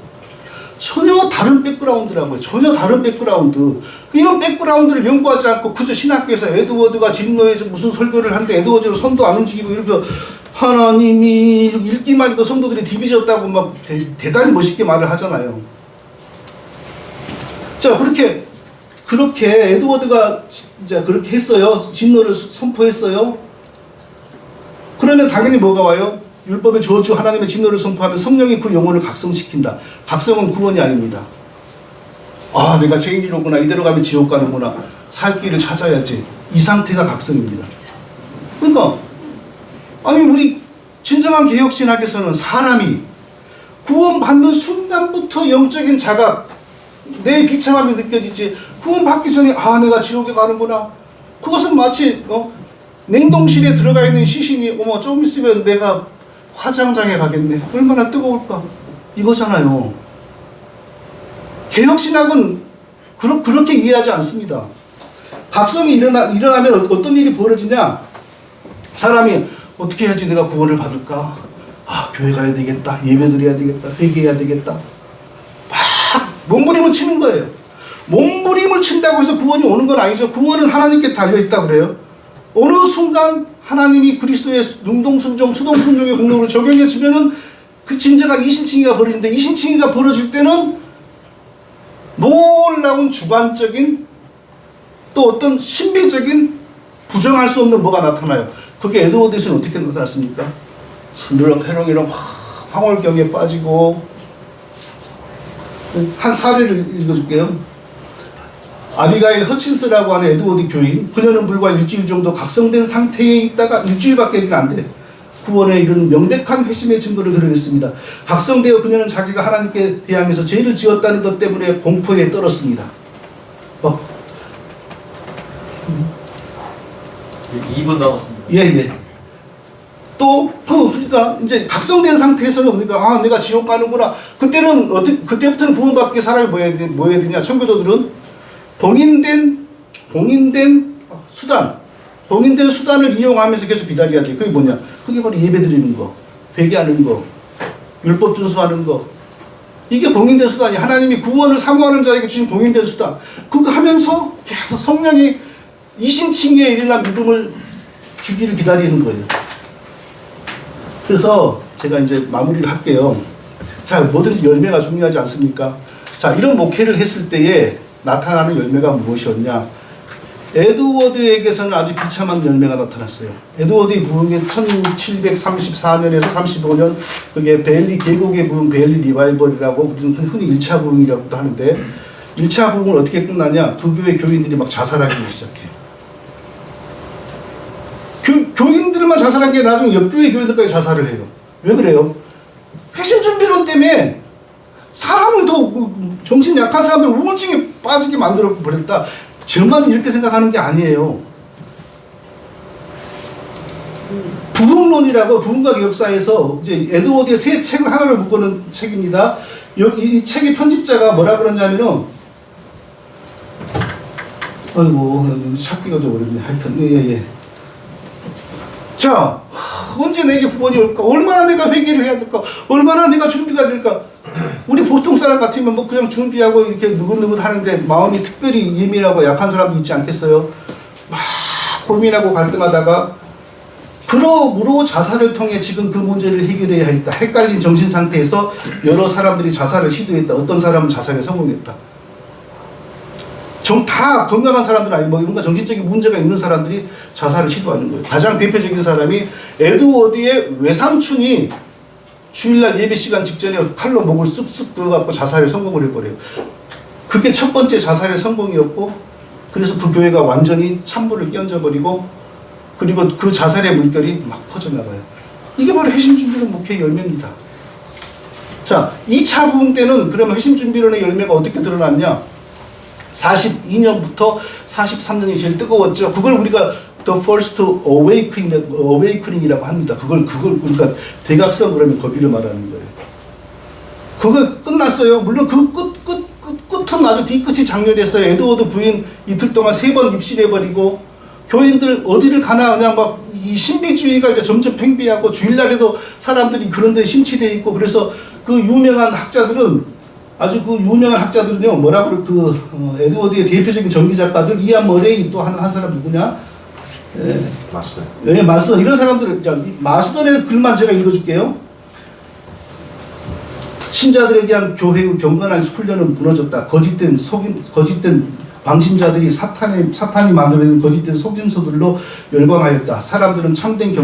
전혀 다른 백그라운드라고요. 전혀 다른 백그라운드. 이런 백그라운드를 연구하지 않고 그저 신학교에서 에드워드가 진노에서 무슨 설교를 하는데 에드워드는 손도 안 움직이고 이러면서 하나님이 읽기만 해도 성도들이 디비졌다고 막 대단히 멋있게 말을 하잖아요. 자, 그렇게 에드워드가 이제 그렇게 했어요. 진노를 선포했어요. 그러면 당연히 뭐가 와요? 율법의 저주 하나님의 진노를 선포하면 성령이 그 영혼을 각성시킨다. 각성은 구원이 아닙니다. 아, 내가 죄인이로구나. 이대로 가면 지옥 가는구나. 살 길을 찾아야지. 이 상태가 각성입니다. 그러니까 아니 우리 진정한 개혁신학에서는 사람이 구원받는 순간부터 영적인 자각 내 비참함이 느껴지지 구원받기 전에 아 내가 지옥에 가는구나. 그것은 마치 냉동실에 들어가 있는 시신이 어머 좀 있으면 내가 화장장에 가겠네. 얼마나 뜨거울까. 이거잖아요. 개혁신학은 그렇게 이해하지 않습니다. 각성이 일어나면 어떤 일이 벌어지냐. 사람이 어떻게 해야지 내가 구원을 받을까. 아 교회 가야 되겠다. 예배 드려야 되겠다. 회개해야 되겠다. 막 몸부림을 치는 거예요. 몸부림을 친다고 해서 구원이 오는 건 아니죠. 구원은 하나님께 달려있다 그래요. 어느 순간 하나님이 그리스도의 능동순종, 수동순종의 공로를 적용해 주면은 그 진정한 이신칭의가 벌어지는데 이신칭의가 벌어질 때는 놀라운 주관적인 또 어떤 신비적인 부정할 수 없는 뭐가 나타나요. 그게 에드워드에서는 어떻게 나타났습니까? 해롱해롱 황홀경에 빠지고 한 사례를 읽어줄게요. 아비가일 허친스라고 하는 에드워드 교인, 그녀는 불과 일주일 정도 각성된 상태에 있다가 일주일밖에 안 돼. 구원에 이르는 명백한 회심의 증거를 드러냈습니다. 각성되어 그녀는 자기가 하나님께 대항해서 죄를 지었다는 것 때문에 공포에 떨었습니다. 2분 남았습니다. 예. 또, 그러니까, 이제, 각성된 상태에서는 뭡니까? 아, 내가 지옥 가는구나. 그때부터는 구원받기 사람이 뭐 해야 되냐? 청교도들은 봉인된 수단을 이용하면서 계속 기다려야 돼. 그게 뭐냐? 그게 바로 예배 드리는 거, 회개하는 거, 율법 준수하는 거. 이게 봉인된 수단이 하나님이 구원을 사모하는 자에게 주신 봉인된 수단. 그거 하면서 계속 성령이 이신칭의에 이르는 믿음을 주기를 기다리는 거예요. 그래서 제가 이제 마무리를 할게요. 자, 뭐든지 열매가 중요하지 않습니까? 자, 이런 목회를 했을 때에 나타나는 열매가 무엇이었냐? 에드워드에게서는 아주 비참한 열매가 나타났어요. 에드워드의 부흥이 1734년에서 35년 그게 베일리 계곡의 부흥 베일리 리바이벌이라고 우리는 흔히 1차 부흥이라고도 하는데 1차 부흥은 어떻게 끝나냐? 그 교회 교인들이 막 자살하기 시작해요. 교인들만 자살한 게 나중에 옆교회 교인들까지 자살을 해요. 왜 그래요? 회심준비론 때문에 사람을 더 정신 약한 사람들 우울증에 빠지게 만들어 버렸다. 저만 이렇게 생각하는 게 아니에요. 부흥론이라고 부흥과 역사에서 이제 에드워드의 세 책을 하나를 묶어놓은 책입니다. 이 책의 편집자가 뭐라 그러냐면은 아이고 찾기가 좀 어렵네. 하여튼 예. 자, 언제 내게 구원이 올까? 얼마나 내가 회개를 해야 될까? 얼마나 내가 준비가 될까? 우리 보통 사람 같으면 뭐 그냥 준비하고 이렇게 느긋느긋 하는데 마음이 특별히 예민하고 약한 사람도 있지 않겠어요? 고민하고 갈등하다가 그러므로 자살을 통해 지금 그 문제를 해결해야 했다. 헷갈린 정신 상태에서 여러 사람들이 자살을 시도했다. 어떤 사람은 자살에 성공했다. 다 건강한 사람들 아니고 뭔가 정신적인 문제가 있는 사람들이 자살을 시도하는 거예요. 가장 대표적인 사람이 에드워드의 외삼촌이 주일날 예배 시간 직전에 칼로 목을 쓱쓱 들어갖고 자살에 성공을 해버려요. 그게 첫 번째 자살의 성공이었고, 그래서 그 교회가 완전히 찬물을 끼얹어버리고, 그리고 그 자살의 물결이 막 퍼져나가요. 이게 바로 회심준비론 목회의 열매입니다. 자, 2차 부흥 때는 그러면 회심준비론의 열매가 어떻게 드러났냐? 42년부터 43년이 제일 뜨거웠죠. 그걸 우리가 The First Awakening이라고 합니다. 그걸 그러니까 대각선 그러면 거기를 말하는 거예요. 그거 끝났어요. 물론 그 끝은 아주 뒤끝이 장렬했어요. 에드워드 부인 이틀 동안 3번 입신해버리고, 교인들 어디를 가나 그냥 막 이 신비주의가 이제 점점 팽배하고, 주일날에도 사람들이 그런 데 심취되어 있고, 그래서 그 유명한 학자들은 뭐라고 에드워드의 대표적인 전기 작가들, 이안 머레이, 또 한 사람 누구냐? 마스터. 예, 마스터. 이런 사람들은, 마스터의 글만 제가 읽어줄게요. 신자들에 대한 교회의 경건한 훈련은 무너졌다. 거짓된 방신자들이 사탄이 만들어낸 거짓된 속임수들로 열광하였다. 사람들은 참된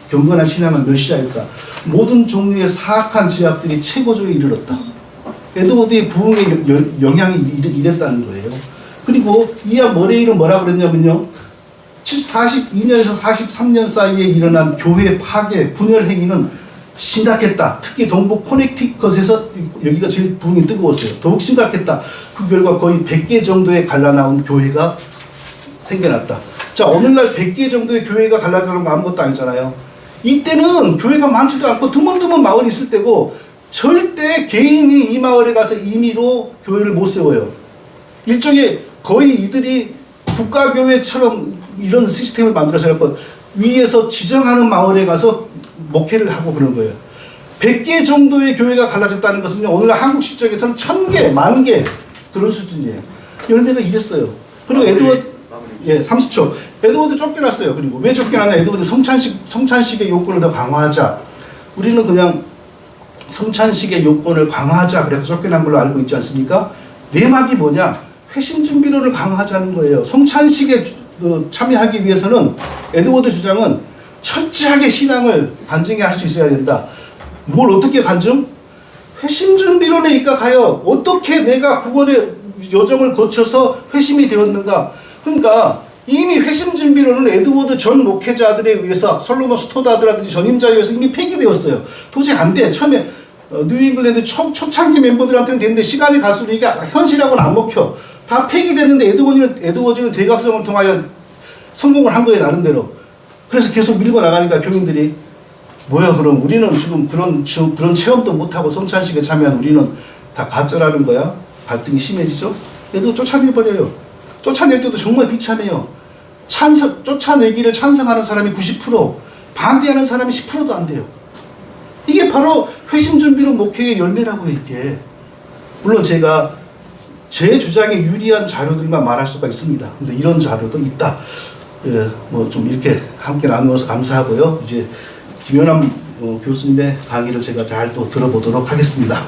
경건한 신앙을 멸시하였다. 모든 종류의 사악한 제약들이 최고조에 이르렀다. 에드워드의 부흥의 영향이 이랬다는 거예요. 그리고 이안 머레이는 뭐라고 그랬냐면요. 42년에서 43년 사이에 일어난 교회 파괴, 분열 행위는 심각했다. 특히 동부 코네티컷에서 여기가 제일 부흥이 뜨거웠어요. 더욱 심각했다. 그 결과 거의 100개 정도의 갈라나온 교회가 생겨났다. 자, 오늘날 100개 정도의 교회가 갈라나온 거 아무것도 아니잖아요. 이때는 교회가 많지도 않고 드문드문 마을이 있을 때고, 절대 개인이 이 마을에 가서 임의로 교회를 못 세워요. 일종의 거의 이들이 국가교회처럼 이런 시스템을 만들어서 위에서 지정하는 마을에 가서 목회를 하고 그런 거예요. 100개 정도의 교회가 갈라졌다는 것은요, 오늘날 한국 시적에서는 1000개, 10,000개 그런 수준이에요. 열매가 이랬어요. 그리고 30초. 에드워드 쫓겨났어요. 그리고 왜 쫓겨나냐? 에드워드 성찬식의 요건을 더 강화하자. 우리는 그냥 성찬식의 요건을 강화하자 그래서 쫓겨난 걸로 알고 있지 않습니까? 내막이 뭐냐? 회심준비론을 강화하자는 거예요. 성찬식에 참여하기 위해서는 에드워드 주장은 철저하게 신앙을 간증해 할 수 있어야 된다. 뭘 어떻게 간증? 회심준비론에 입각하여 어떻게 내가 구원의 여정을 거쳐서 회심이 되었는가. 그러니까 이미 회심준비론은 에드워드 전 목회자들에 의해서, 솔로몬 스토다드라든지 전임자에 의해서 이미 폐기되었어요. 도저히 안 돼. 처음에 뉴잉글랜드 초창기 멤버들한테는 되는데 시간이 갈수록 이게 현실하고는 안 먹혀. 다 폐기됐는데 에드워즈는 대각성을 통하여 성공을 한 거예요, 나름대로. 그래서 계속 밀고 나가니까 교민들이 뭐야, 그럼 우리는 지금 그런 체험도 못하고 성찬식에 참여한 우리는 다 가짜라는 거야? 갈등이 심해지죠? 얘도 쫓아내버려요. 쫓아낼 때도 정말 비참해요. 쫓아내기를 찬성하는 사람이 90%, 반대하는 사람이 10%도 안 돼요. 이게 바로 회심준비론 목회의 열매라고요, 이게. 물론 제가 제 주장에 유리한 자료들만 말할 수가 있습니다. 근데 이런 자료도 있다. 뭐 좀 이렇게 함께 나누어서 감사하고요. 이제 김연남 교수님의 강의를 제가 잘 또 들어보도록 하겠습니다.